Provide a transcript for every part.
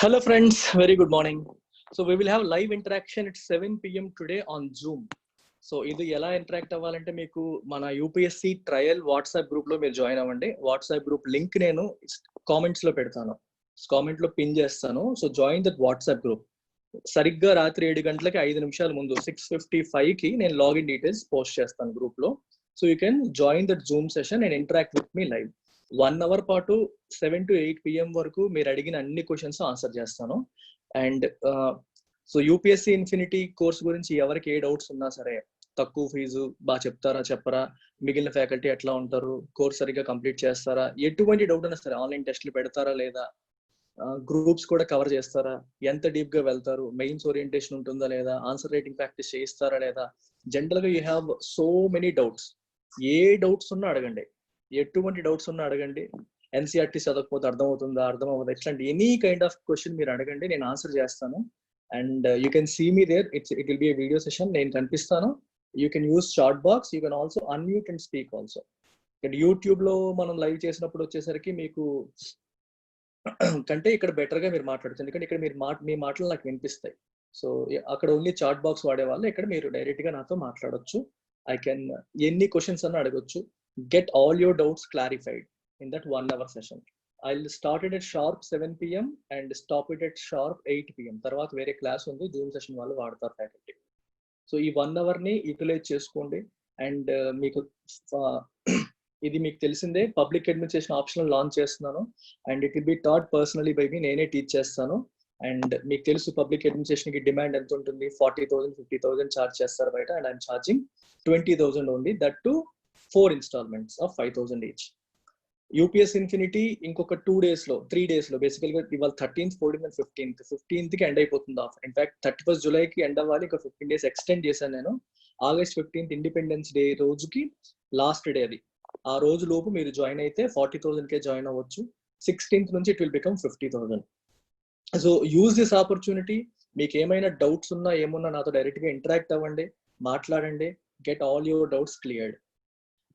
Hello friends, very good morning. So we will have live interaction at 7 p.m. today on Zoom. So ఇది ఎలా interact అవ్వాలంటే మీకు మన UPSC trial WhatsApp group లో మీరు join అవ్వండి. వాట్సాప్ గ్రూప్ లింక్ నేను కామెంట్స్ లో పెడతాను, కామెంట్ లో పిన్ చేస్తాను. So join that WhatsApp group. సరిగ్గా రాత్రి 7 గంటలకి 5 నిమిషాల ముందు 6:55 కి నేను లాగిన్ డీటెయిల్స్ పోస్ట్ చేస్తాను గ్రూప్ లో. So you can join that Zoom session and interact with me live. 1 hour పాటు 7 to 8 PM వరకు మీరు అడిగిన అన్ని క్వశ్చన్స్ ఆన్సర్ చేస్తాను. And so UPSC Infinity course గురించి ఎవరికి ఏ డౌట్స్ ఉన్నా సరే, తక్కువ ఫీజు, బాగా చెప్తారా చెప్పరా, మిగిలిన ఫ్యాకల్టీ ఎట్లా ఉంటారు, కోర్స్ సరిగ్గా కంప్లీట్ చేస్తారా, ఎటువంటి డౌట్ అయినా సరే, ఆన్లైన్ టెస్ట్లు పెడతారా లేదా, గ్రూప్స్ కూడా కవర్ చేస్తారా, ఎంత డీప్ గా వెళ్తారు, మెయిన్స్ ఓరియంటేషన్ ఉంటుందా లేదా, ఆన్సర్ రైటింగ్ ప్రాక్టీస్ చేయిస్తారా లేదా, జనరల్ గా you have so many doubts. A doubts ఉన్నా అడగండి, ఎటువంటి డౌట్స్ ఉన్నా అడగండి. ఎన్సీఆర్టీ చదవకపోతే అర్థమవుతుందా, అర్థం అవ్వదు, ఇట్లాంటి ఎనీ కైండ్ ఆఫ్ క్వశ్చన్ మీరు అడగండి, నేను ఆన్సర్ చేస్తాను. And you can see me there, it will be a video session, నేను కనిపిస్తాను. You can use chat box, you can also unmute and speak also. ఇక్కడ యూట్యూబ్ లో మనం లైవ్ చేసినప్పుడు వచ్చేసరికి మీకు కంటే ఇక్కడ బెటర్ గా మీరు మాట్లాడుతుంది, ఎందుకంటే ఇక్కడ మీరు మీ మాటలు నాకు వినిపిస్తాయి. సో అక్కడ ఓన్లీ చాట్ బాక్స్ వాడేవాళ్ళు, ఇక్కడ మీరు డైరెక్ట్ గా నాతో మాట్లాడొచ్చు. ఐ కెన్ ఎన్ని క్వశ్చన్స్ అన్న అడగొచ్చు. Get all your doubts clarified in that 1 hour session. I'll start it at sharp 7 p.m. and stop it at sharp 8 p.m. తర్వాత వేరే క్లాస్ ఉంది, జూమ్ సెషన్ వాళ్ళు వాడతారు ఫ్యాకల్టీ. సో ఈ 1 hour ని యూటిలైజ్ చేసుకోండి. అండ్ మీకు ఇది మీకు తెలిసిందే, పబ్లిక్ అడ్మినిస్ట్రేషన్ ఆప్షన్ లాంచ్ చేస్తున్నాను. And it will be taught personally by me, నేనే టీచ్ చేస్తాను. అండ్ మీకు తెలుసు పబ్లిక్ అడ్మినిస్ట్రేషన్ కి డిమాండ్ ఎంత ఉంటుంది, 40,000 50,000 ఛార్జ్ చేస్తారు బయట, and I'm charging 20,000 only, that to 4 installments of 5,000 each. UPS infinity ఇంకొక 2 days లో 3 days లో, బేసికల్ గా ఇవాళ 13th 14th and 15th కి ఎండ్ అయిపోతుంది ఆఫర్. ఇన్ఫాక్ట్ 31st July కి ఎండ్ అవ్వాలి, ఇంకా 15 days ఎక్స్టెండ్ చేశాను నేను. August 15th ఇండిపెండెన్స్ డే రోజుకి లాస్ట్ డే అది. ఆ రోజు లోపు మీరు జాయిన్ అయితే 40,000 కే జాయిన్ అవ్వచ్చు. 16th నుంచి it will become 50,000. So use this opportunity. మీకు ఏమైనా డౌట్స్ ఉన్నా ఏమున్నా నాతో డైరెక్ట్ గా ఇంటరాక్ట్ అవ్వండి, మాట్లాడండి. Get all your doubts cleared.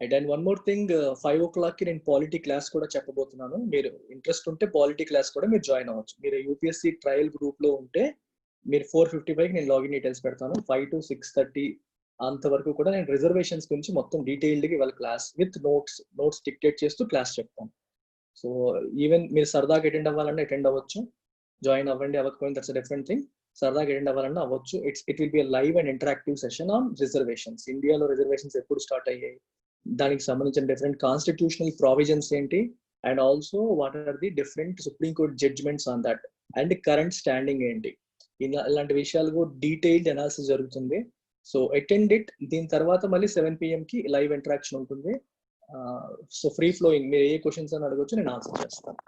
And one more thing, 5 o'clock కి నేను పాలిటీ క్లాస్ కూడా చెప్పబోతున్నాను. మీరు ఇంట్రెస్ట్ ఉంటే పాలిటీ క్లాస్ కూడా మీరు జాయిన్ అవ్వచ్చు. మీరు యూపీఎస్సీ ట్రయల్ గ్రూప్ లో ఉంటే మీరు 4:55 నేను లాగిన్ డీటెయిల్స్ పెడతాను. 5 to 6:30 అంతవరకు కూడా నేను రిజర్వేషన్స్ గురించి మొత్తం డీటెయిల్డ్ గా ఇవాళ క్లాస్ విత్ నోట్స్ డిక్టేట్ చేస్తూ క్లాస్ చెప్తాను. సో ఈవెన్ మీరు సరదాగా అటెండ్ అవ్వాలంటే అటెండ్ అవ్వచ్చు, జాయిన్ అవ్వండి. అవ్వకపోయిన దట్స్ డిఫరెంట్ థింగ్. సరదాగా అటెండ్ అవ్వాలన్నా అవ్వచ్చు. It will be live and interactive session on reservations. ఇండియాలో రిజర్వేషన్స్ ఎప్పుడు స్టార్ట్ అయ్యాయి, దానికి సంబంధించిన డిఫరెంట్ కాన్స్టిట్యూషనల్ ప్రావిజన్స్ ఏంటి, and also what are the different Supreme Court judgments on that, and current standing ఏంటి, ఇలాంటి విషయాలు డీటెయిల్డ్ అనాలిసిస్ జరుగుతుంది. So attend it. దీని తర్వాత మళ్ళీ 7 PM కి లైవ్ ఇంటరాక్షన్ ఉంటుంది. సో ఫ్రీ ఫ్లోయింగ్, మీరు ఏ క్వశ్చన్స్ అని అడగొచ్చు, నేను ఆన్సర్ చేస్తాను.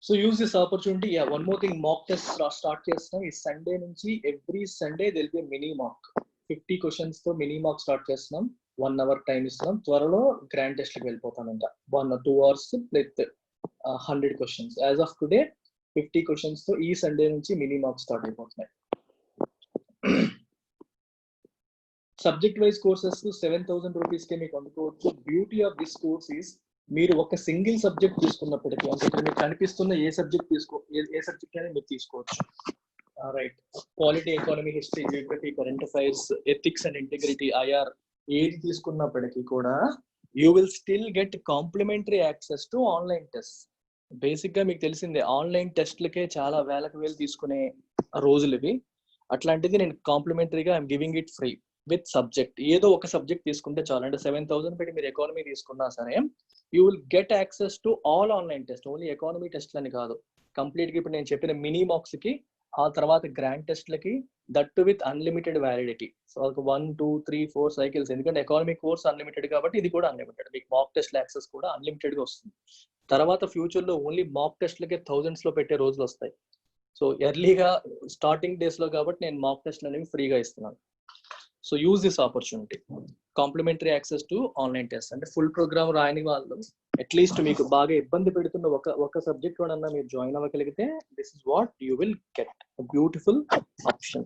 So use this opportunity. One more thing, mock test start చేస్తున్నాం ఈ సండే నుంచి. Every Sunday will be mini mock. 50 questions తో మినీ మాక్ స్టార్ట్ చేస్తున్నాం. 1 hour టైం ఇస్తున్నాం. త్వరలో గ్రాండ్ టెస్ట్ కి వెళ్ళిపోతాను. ఇంకా 1 or 2 hours with 100 questions. As of today 50 questions తో ఈ సండే నుంచి మినీ మాక్ స్టార్ట్ అయిపోతున్నాయి. సబ్జెక్ట్ వైజ్ కోర్సెస్ 7,000 rupees కే మీకు అందుకోవచ్చు. Beauty of this course is, మీరు ఒక సింగిల్ సబ్జెక్ట్ తీసుకున్నప్పటికీ, అంటే ఇక్కడ మీకు కనిపిస్తున్న ఏ సబ్జెక్ట్ ఏ సబ్జెక్ట్ అయినా మీరు తీసుకోవచ్చు. Right, polity, economy, history, geography, current affairs, ethics and integrity, IR, ఏది తీసుకున్నప్పటికీ కూడా you will still get complimentary access to online test. Basic గా మీకు తెలిసిందే, ఆన్లైన్ టెస్ట్లకే చాలా వేలు తీసుకునే రోజులు ఇవి. అట్లాంటిది నేను కాంప్లిమెంటరీగా I'm giving it free with subject. ఏదో ఒక సబ్జెక్ట్ తీసుకుంటే చాలు. అంటే 7,000 పెట్టి మీరు ఎకానమీ తీసుకున్నా సరే, you will get access to all online test. Only economy టెస్ట్లు అని కాదు, కంప్లీట్ గా ఇప్పుడు నేను చెప్పిన మినీ మాక్స్ కి, ఆ తర్వాత గ్రాండ్ టెస్ట్లకి, that with unlimited validity. So 1 2 3 4 cycles. ఎందుకంటే ఎకానమీ కోర్స్ అన్లిమిటెడ్ కాబట్టి ఇది కూడా అన్లిమిటెడ్. మీకు మాక్ టెస్ట్ యాక్సెస్ కూడా అన్లిమిటెడ్ గా వస్తుంది. తర్వాత ఫ్యూచర్ లో ఓన్లీ మాక్ టెస్ట్లకే thousands లో పెట్టే రోజులు వస్తాయి. సో ఎర్లీగా స్టార్టింగ్ డేస్ లో కాబట్టి నేను మాక్ టెస్ట్లు అనేవి ఫ్రీగా ఇస్తున్నాను. So use this opportunity. Complimentary access to online test. అంటే ఫుల్ ప్రోగ్రామ్ రాయని వాళ్ళు, అట్లీస్ట్ మీకు బాగా ఇబ్బంది పెడుతున్న ఒక సబ్జెక్ట్ అన్నా మీరు జాయిన్ అవ్వగలిగితే, this is what you will get beautiful option.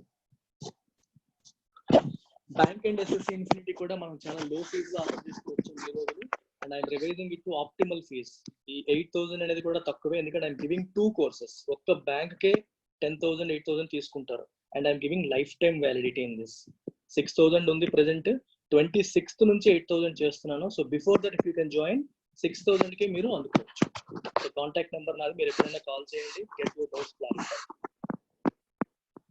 Bank and SSC infinity కూడా మనం చాలా లో ఫీజ్ లో ఆఫర్ చేసుకోవచ్చు ఈ రోజులు. And I'm revising it to optimal fees. ఈ 8,000 అనేది కూడా తక్కువే, ఎందుకంటే ఐఎమ్ గివింగ్ 2 కోర్సెస్. ఒక్క బ్యాంక్ కే 10,000 8,000 తీసుకుంటారు. And I'm giving life time validity in this. 6,000 ఉంది ప్రెసెంట్, 26th నుంచి 8,000 చేస్తున్నాను. So before that if you can join 6,000 కి మీరు అందుకోవచ్చు. సో కాంటాక్ట్ నెంబర్ నాది, మీరు ఎప్పుడైనా కాల్ చేయండి, get your doubts clarify.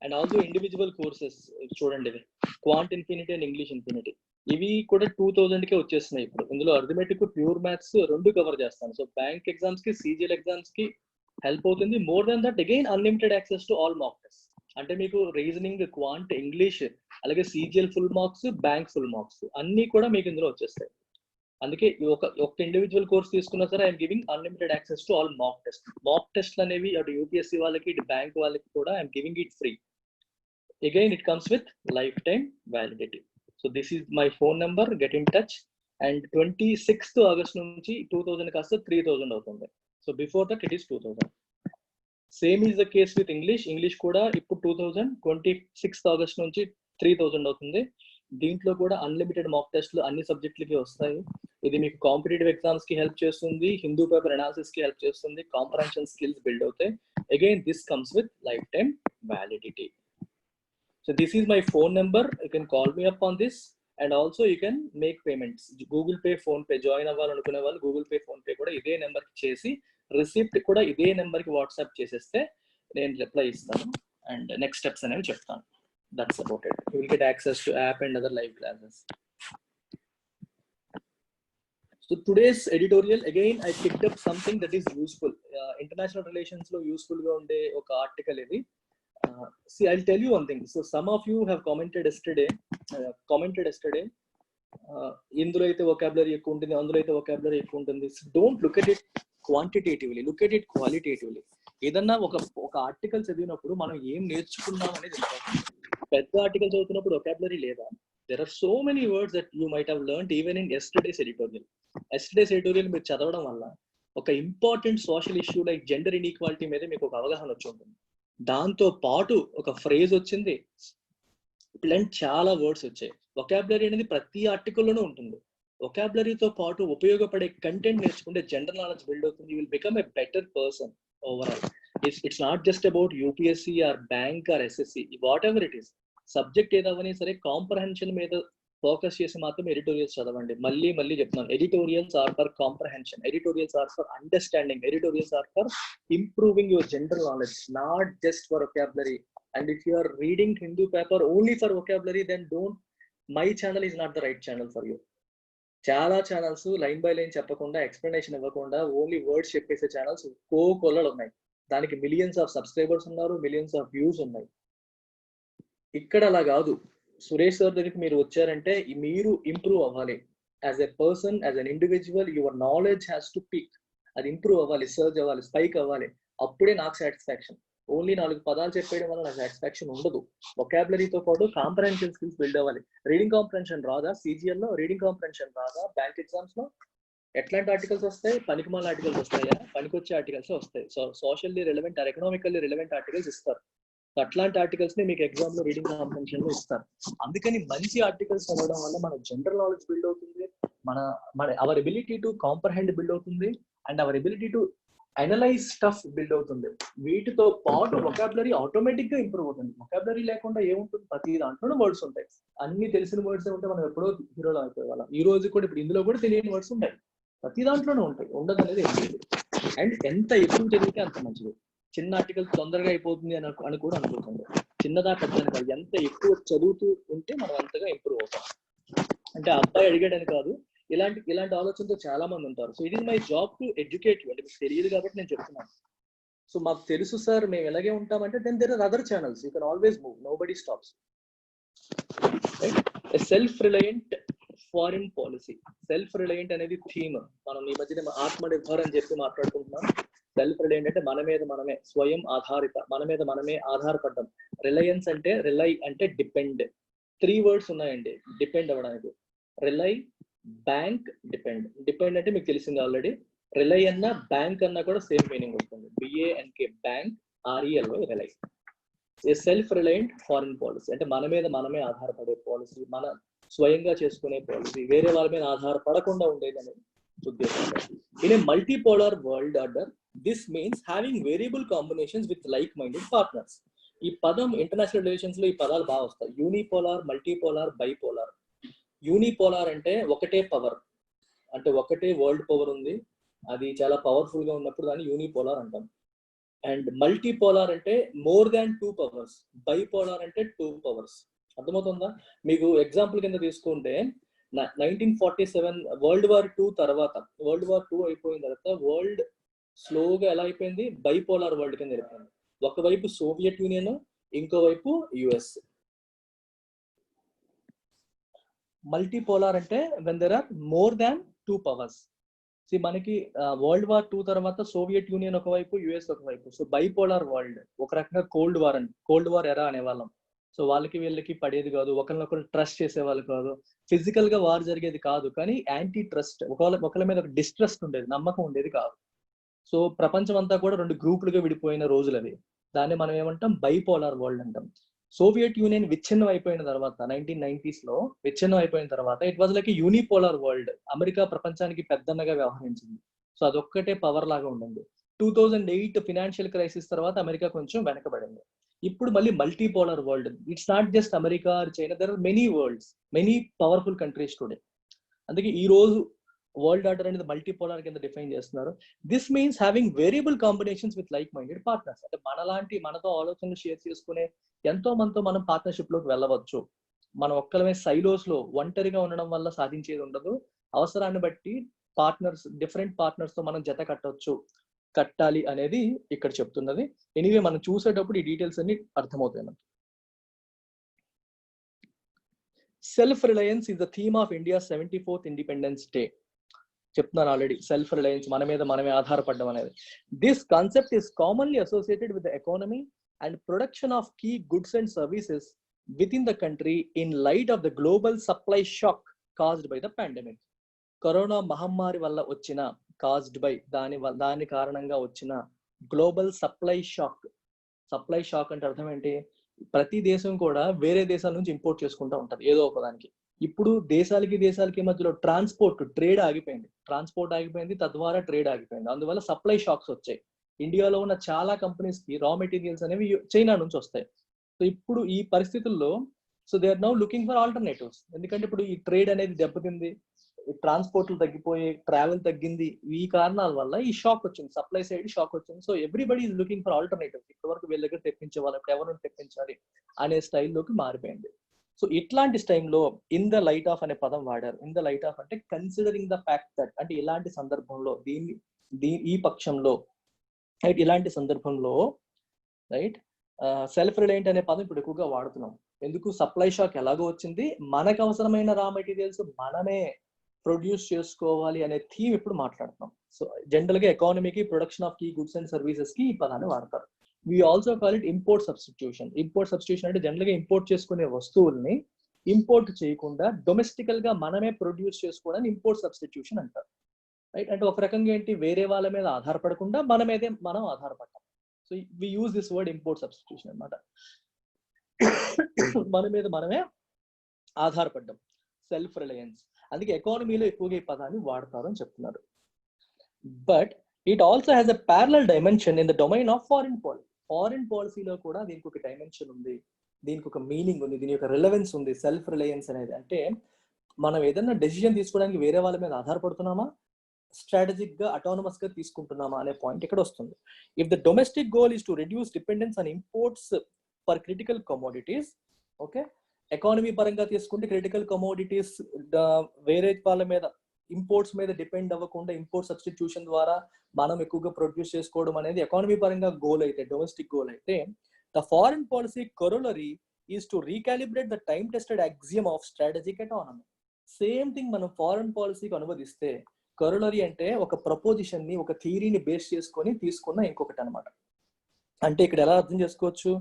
And also individual courses చూడండి, ఇవి quant infinity and English infinity, ఇవి కూడా 2,000 కే వచ్చేస్తున్నాయి ఇప్పుడు. ఇందులో అర్థమెటిక్, ప్యూర్ మ్యాథ్స్ రెండు కవర్ చేస్తాను. సో బ్యాంక్ ఎగ్జామ్స్ కి, సిజిఎల్ ఎగ్జామ్స్ కి హెల్ప్ అవుతుంది. More than that again unlimited access to all mock test. అంటే మీకు రీజనింగ్, క్వాంట్, ఇంగ్లీష్, అలాగే CGL full marks, bank full marks అన్ని కూడా మీకు ఇందులో వచ్చేస్తాయి. అందుకే ఒక ఇండివిజువల్ కోర్స్ తీసుకున్నా సరే I'm giving unlimited access to all mock test. Mock టెస్ట్లు అనేవి అటు యూపీఎస్సీ వాళ్ళకి, ఇటు బ్యాంక్ వాళ్ళకి కూడా I'm giving it free. Again it comes with lifetime validity. So this is my phone number, get in touch. And 26th August నుంచి 2,000 కాస్త 3,000 అవుతుంది. So before that it is 2,000. Same is the case with English. English కూడా ఇప్పుడు 2,000, 26th August నుంచి 3,000 అవుతుంది. దీంట్లో కూడా unlimited మాక్ టెస్ట్లు అన్ని సబ్జెక్టులకి వస్తాయి. ఇది మీకు కాంపిటేటివ్ ఎగ్జామ్స్ కి హెల్ప్ చేస్తుంది, హిందూ పేపర్ అనాలిసిస్ కి హెల్ప్ చేస్తుంది, కాంప్రహెన్షన్ స్కిల్స్ బిల్డ్ అవుతాయి. Again this comes with lifetime validity. So this is my phone number. You can call me up on this, and also you can make payments. Google Pay, Phone Pay join అవ్వాలనుకునే వాళ్ళు Google Pay, Phone Pay కూడా ఇదే number కి చేసి, receipt కూడా ఇదే number కి WhatsApp చేసేస్తే నేను రిప్లై ఇస్తాను అండ్ నెక్స్ట్ స్టెప్స్ అనేవి చెప్తాను. That's about it. You will get access to app and other live classes. So today's editorial, again I picked up something that is useful. International relations lo useful ga unde oka article idi. See, I'll tell you one thing. So some of you have commented yesterday. ఇందులో అయితే vocabulary ఎక్కువ ఉంటుంది, అందులో అయితే vocabulary ఎక్కువ ఉంటుంది. Don't look at it quantitatively, look at it qualitatively. ఏదన్నా ఒక ఆర్టికల్ చదివినప్పుడు మనం ఏం నేర్చుకున్నాం అనేది ఇంపార్టెంట్. పెద్ద ఆర్టికల్ చదువుతున్నప్పుడు vocabulary లేదా? There are so many words that you might have learned even in yesterday's editorial. Yesterday's editorial మీరు చదవడం వల్ల ఒక important social issue like gender inequality మీద మీకు ఒక అవగాహన వచ్చి ఉంటుంది. దాంతో పాటు ఒక ఫ్రేజ్ వచ్చింది, ఇలాంటి చాలా వర్డ్స్ వచ్చాయి. వొకాబులరీ అనేది ప్రతి ఆర్టికల్లోనూ ఉంటుంది. వొకాబులరీతో పాటు ఉపయోగపడే కంటెంట్ నేర్చుకుంటే జనరల్ నాలెడ్జ్ బిల్డ్ అవుతుంది. You will become a better person overall. It's not just about UPSC or bank or SSC, whatever it is. Subject ఏదవని సరే కాంప్రహెన్షన్ మీద ఫోకస్ చేసి మాత్రం ఎడిటోరియల్స్ చదవండి. మళ్ళీ చెప్తున్నాను, editorials are for comprehension, editorials are for understanding, editorials are for improving your general knowledge, not just for vocabulary. And if you are reading Hindu paper only for vocabulary, then my channel is not the right channel for you. చాలా channels line by line చెప్పకుండా, explanation ఇవ్వకుండా only words చెప్పేసే channels కోకొల్లలు ఉన్నాయి. దానికి millions of subscribers ఉన్నారు, millions of views ఉన్నాయి. ఇక్కడ అలా కాదు. సురేష్ సార్ దగ్గరికి మీరు వచ్చారంటే మీరు ఇంప్రూవ్ అవ్వాలి. As a person, as an individual, your knowledge has to peak. అది ఇంప్రూవ్ అవ్వాలి, సర్జ్ అవ్వాలి, స్పైక్ అవ్వాలి. అప్పుడే నాకు సాటిస్ఫాక్షన్. ఓన్లీ 4 పదాలు చెప్పేయడం వల్ల నాకు సాటిస్ఫాక్షన్ ఉండదు. వొకాబులరీతో పాటు కాంప్రహెన్షన్ స్కిల్స్ బిల్డ్ అవ్వాలి. రీడింగ్ కాంప్రహెన్షన్ రాదా? సిజిఎల్ లో రీడింగ్ కాంప్రహెన్షన్ రాదా? బ్యాంక్ ఎగ్జామ్స్ లో ఎట్లాంటి ఆర్టికల్స్ వస్తాయి? పనికిమాల ఆర్టికల్స్ వస్తాయా? పనికొచ్చే ఆర్టికల్స్ వస్తాయి. So socially relevant or economically relevant articles ఇస్తారు. అట్లాంటి ఆర్టికల్స్ ని మీకు ఎగ్జామ్ లో రీడింగ్ కాంప్రహెన్షన్ లో ఇస్తారు. అందుకని మంచి ఆర్టికల్స్ చదవడం వల్ల మన జనరల్ నాలెడ్జ్ బిల్డ్ అవుతుంది, మన our ability to comprehend build అవుతుంది, and our ability to analyse stuff build అవుతుంది. వీటితో పాటు వొకాబులరీ ఆటోమేటిక్ గా ఇంప్రూవ్ అవుతుంది. వొకాబులరీ లేకుండా ఏముంటుంది? ప్రతి దాంట్లో వర్డ్స్ ఉంటాయి. అన్ని తెలిసిన వర్డ్స్ ఉంటే మనం ఎప్పుడో హీరోలో అయిపోయేవాళ్ళం. ఈ రోజు కూడా ఇప్పుడు ఇందులో కూడా తెలియని వర్డ్స్ ఉంటాయి, ప్రతి దాంట్లోనే ఉంటాయి. ఉండదు అనేది ఏం లేదు. అండ్ ఎంత ఎక్కువ చదివితే అంత మంచిది. చిన్న ఆర్టికల్ తొందరగా అయిపోతుంది అని కూడా అనుకుంటుంది. చిన్నదా పెద్దని కాదు, ఎంత ఎక్కువ చదువుతూ ఉంటే మనం అంతగా ఇంప్రూవ్ అవుతాం. అంటే అబ్బాయి అడిగాడని కాదు, ఇలాంటి ఆలోచనతో చాలా మంది ఉంటారు. So it is my job to educate you. అంటే మీకు తెలియదు కాబట్టి నేను చెప్తున్నాను. సో మాకు తెలుసు సార్, మేము ఎలాగే ఉంటామంటే then there are other channels, you can always move, nobody stops. Self reliant foreign policy. Self reliant అనేది థీమ్. మనం ఈ మధ్యన ఆత్మనిర్భర్ అని చెప్పి మాట్లాడుకుంటున్నాం. సెల్ఫ్ రిలయంట్ అంటే మన మీద మనమే, స్వయం ఆధారిత, మన మీద మనమే ఆధారపడ్డం. రిలయన్స్ అంటే, రిలై అంటే డిపెండ్. 3 words ఉన్నాయండి డిపెండ్ అవ్వడానికి. Rely, bank, depend. డిపెండ్ అంటే మీకు తెలిసింది ఆల్రెడీ. రిలై అన్నా బ్యాంక్ అన్నా కూడా సేమ్ మీనింగ్ వస్తుంది. BANK bank, RELY rely. Self reliant foreign policy అంటే మన మీద మనమే ఆధారపడే పాలసీ, మన స్వయంగా చేసుకునే పాలసీ, వేరే వాళ్ళ మీద ఆధారపడకుండా ఉండేది అనేది ఉద్దేశంగా. In a multipolar world order this means having variable combinations with like minded partners. ఈ పదం ఇంటర్నేషనల్ రిలేషన్స్ లో ఈ పదాలు బాగా వస్తాయి. Unipolar, multipolar, bipolar. యూనిపోలార్ అంటే ఒకటే పవర్, అంటే ఒకటే వరల్డ్ పవర్ ఉంది, అది చాలా పవర్ఫుల్ గా ఉన్నప్పుడు దాన్ని యూనిపోలార్ అంటాం. అండ్ మల్టీపోలార్ అంటే మోర్ దాన్ 2 పవర్స్. బైపోలార్ అంటే 2 పవర్స్. అర్థమవుతుందా? మీకు ఎగ్జాంపుల్ కింద తీసుకుంటే 1947 వరల్డ్ వార్ 2 తర్వాత, వరల్డ్ వార్ 2 అయిపోయిన తర్వాత వరల్డ్ స్లోగా ఎలా అయిపోయింది? బైపోలార్ వరల్డ్ కింద వెళ్ళిపోయింది. ఒకవైపు సోవియట్ యూనియన్, ఇంకోవైపు యుఎస్. మల్టీపోలార్ అంటే when there are more than 2 powers. మనకి వరల్డ్ వార్ 2 తర్వాత సోవియట్ యూనియన్ ఒకవైపు, యుఎస్ ఒకవైపు. సో బైపోలార్ వరల్డ్, ఒక రకంగా కోల్డ్ వార్ అండి, కోల్డ్ వార్ ఎరా అనేవాళ్ళం. సో వాళ్ళకి వీళ్ళకి పడేది కాదు, ఒకరినొకరు ట్రస్ట్ చేసేవాళ్ళు కాదు, ఫిజికల్ గా వార్ జరిగేది కాదు, కానీ యాంటీ ట్రస్ట్, ఒకళ్ళ మీద ఒక డిస్ట్రస్ట్ ఉండేది, నమ్మకం ఉండేది కాదు. సో ప్రపంచం అంతా కూడా 2 గ్రూపులుగా విడిపోయిన రోజులు అవి. దాన్ని మనం ఏమంటాం? బైపోలార్ వరల్డ్ అంటాం. సోవియట్ యూనియన్ విచ్ఛిన్నం అయిపోయిన తర్వాత 1990s లో విచ్ఛిన్నం అయిపోయిన తర్వాత it was like unipolar world. America ప్రపంచానికి పెద్దన్నగా వ్యవహరించింది. సో అదొక్కటే పవర్ లాగా ఉండింది. 2008 ఫినాన్షియల్ క్రైసిస్ తర్వాత అమెరికా కొంచెం వెనకబడింది. ఇప్పుడు మళ్ళీ multipolar world. It's not just America or China, there are many worlds, many powerful countries today. అందుకే ఈ రోజు వరల్డ్ ఆర్డర్ అనేది మల్టీపోలార్ కింద డిఫైన్ చేస్తున్నారు. This means having variable combinations with like minded partners. అంటే మనతో ఆలోచనలు షేర్ చేసుకునే ఎంతో మందితో మనం పార్ట్నర్షిప్ లోకి వెళ్ళవచ్చు. మనం ఒక్కలమే సైలోస్ లో ఒంటరిగా ఉండడం వల్ల సాధించేది ఉండదు. అవసరాన్ని బట్టి పార్ట్నర్స్, డిఫరెంట్ పార్ట్నర్స్ తో మనం జత కట్టాలి అనేది ఇక్కడ చెప్తున్నది. ఎనీవే మనం చూసేటప్పుడు ఈ డీటెయిల్స్ అన్ని అర్థమవుతాయి మనకి. Self Reliance is the theme of India 74th independence day. చెప్తున్నాను ఆల్రెడీ, సెల్ఫ్ రిలయన్స్, మన మీద మనమే ఆధారపడడం అనేది. This concept is commonly associated with the economy and production of key goods and services within the country in light of the global supply shock caused by the pandemic. Corona మహమ్మారి వల్ల వచ్చిన, caused by, దాని కారణంగా వచ్చిన global supply shock. Supply shock అంటే అర్థం ఏంటి? ప్రతి దేశం కూడా వేరే దేశాల నుంచి ఇంపోర్ట్ చేసుకుంటూ ఉంటది ఏదో ఒకదానికి. ఇప్పుడు దేశాలకి మధ్యలో ట్రేడ్ ఆగిపోయింది, తద్వారా ట్రేడ్ ఆగిపోయింది. అందువల్ల సప్లై షాక్స్ వచ్చాయి. ఇండియాలో ఉన్న చాలా కంపెనీస్ కి రా మెటీరియల్స్ అనేవి చైనా నుంచి వస్తాయి. సో ఇప్పుడు ఈ పరిస్థితుల్లో so they are now looking for alternatives. ఎందుకంటే ఇప్పుడు ఈ ట్రేడ్ అనేది దెబ్బతింది, ట్రాన్స్పోర్ట్లు తగ్గిపోయి, ట్రావెల్ తగ్గింది. ఈ కారణాల వల్ల ఈ షాక్ వచ్చింది, సప్లై సైడ్ షాక్ వచ్చింది. So everybody is looking for alternatives. ఇప్పటి వరకు వీళ్ళ దగ్గర తెప్పించే వాళ్ళు ఇప్పుడు ఎవరిని తెప్పించాలి అనే స్టైల్లోకి మారిపోయింది. సో ఇట్లాంటి టైంలో ఇన్ ద లైట్ ఆఫ్ అనే పదం వాడారు. ఇన్ ద లైట్ ఆఫ్ అంటే కన్సిడరింగ్ ద ఫ్యాక్ట్ దట్, అంటే ఇలాంటి సందర్భంలో, ఈ పక్షంలో, రైట్, ఇలాంటి సందర్భంలో, రైట్, సెల్ఫ్ రిలయంట్ అనే పదం ఇప్పుడు ఎక్కువగా వాడుతున్నాం. ఎందుకు? సప్లై షాక్ ఎలాగో వచ్చింది, మనకు అవసరమైన రా మెటీరియల్స్ మనమే ప్రొడ్యూస్ చేసుకోవాలి అనే థీమ్ ఇప్పుడు మాట్లాడుతున్నాం. సో జనరల్ గా ఎకానమీకి, production of key goods and services కి ఈ పదాన్ని వాడతారు. We also call it import substitution. Import substitution అంటే జనరల్ గా ఇంపోర్ట్ చేసుకునే వస్తువుల్ని ఇంపోర్ట్ చేయకుండా డొమెస్టికల్ గా మనమే ప్రొడ్యూస్ చేసుకోవడానికి ఇంపోర్ట్ సబ్స్టిట్యూషన్ అంటారు. రైట్, అంటే ఒక రకంగా ఏంటి, వేరే వాళ్ళ మీద ఆధారపడకుండా మన మీదే మనం ఆధారపడతాం. So we use this word import substitution అన్నమాట. మన మీద మనమే ఆధారపడ్డం, సెల్ఫ్ రిలయన్స్. అందుకే ఎకానమీలో ఎక్కువగా ఈ పదాన్ని వాడతారు అని చెప్తున్నారు. But it also has a parallel dimension in the domain of foreign policy. Foreign పాలసీలో కూడా దీనికి ఒక డైమెన్షన్ ఉంది, దీనికి ఒక మీనింగ్ ఉంది, దీని యొక్క రిలవెన్స్ ఉంది. సెల్ఫ్ రిలయన్స్ అనేది అంటే మనం ఏదైనా డెసిజన్ తీసుకోవడానికి వేరే వాళ్ళ మీద ఆధారపడుతున్నామా, స్ట్రాటజిక్ గా అటానమస్ గా తీసుకుంటున్నామా అనే పాయింట్ ఇక్కడ వస్తుంది. If the domestic goal is to reduce dependence on imports for critical commodities, okay, economy పరంగా తీసుకుంటే క్రిటికల్ కమోడిటీస్ వేరే వాళ్ళ మీద, ఇంపోర్ట్స్ మీద డిపెండ్ అవ్వకుండా ఇంపోర్ట్ సబ్స్టిట్యూషన్ ద్వారా మనం ఎక్కువగా ప్రొడ్యూస్ చేసుకోవడం అనేది ఎకానమీ పరంగా గోల్ అయితే, డొమెస్టిక్ గోల్ అయితే, the foreign policy corollary is to recalibrate the time tested axiom of strategic economy. Same thing మనం ఫారిన్ పాలసీకి అనువదిస్తే, కొరోలరీ అంటే ఒక ప్రపోజిషన్ ని, ఒక థియరీని బేస్ చేసుకొని తీసుకున్న ఇంకొకటి అనమాట. అంటే ఇక్కడ ఎలా అర్థం చేసుకోవచ్చు,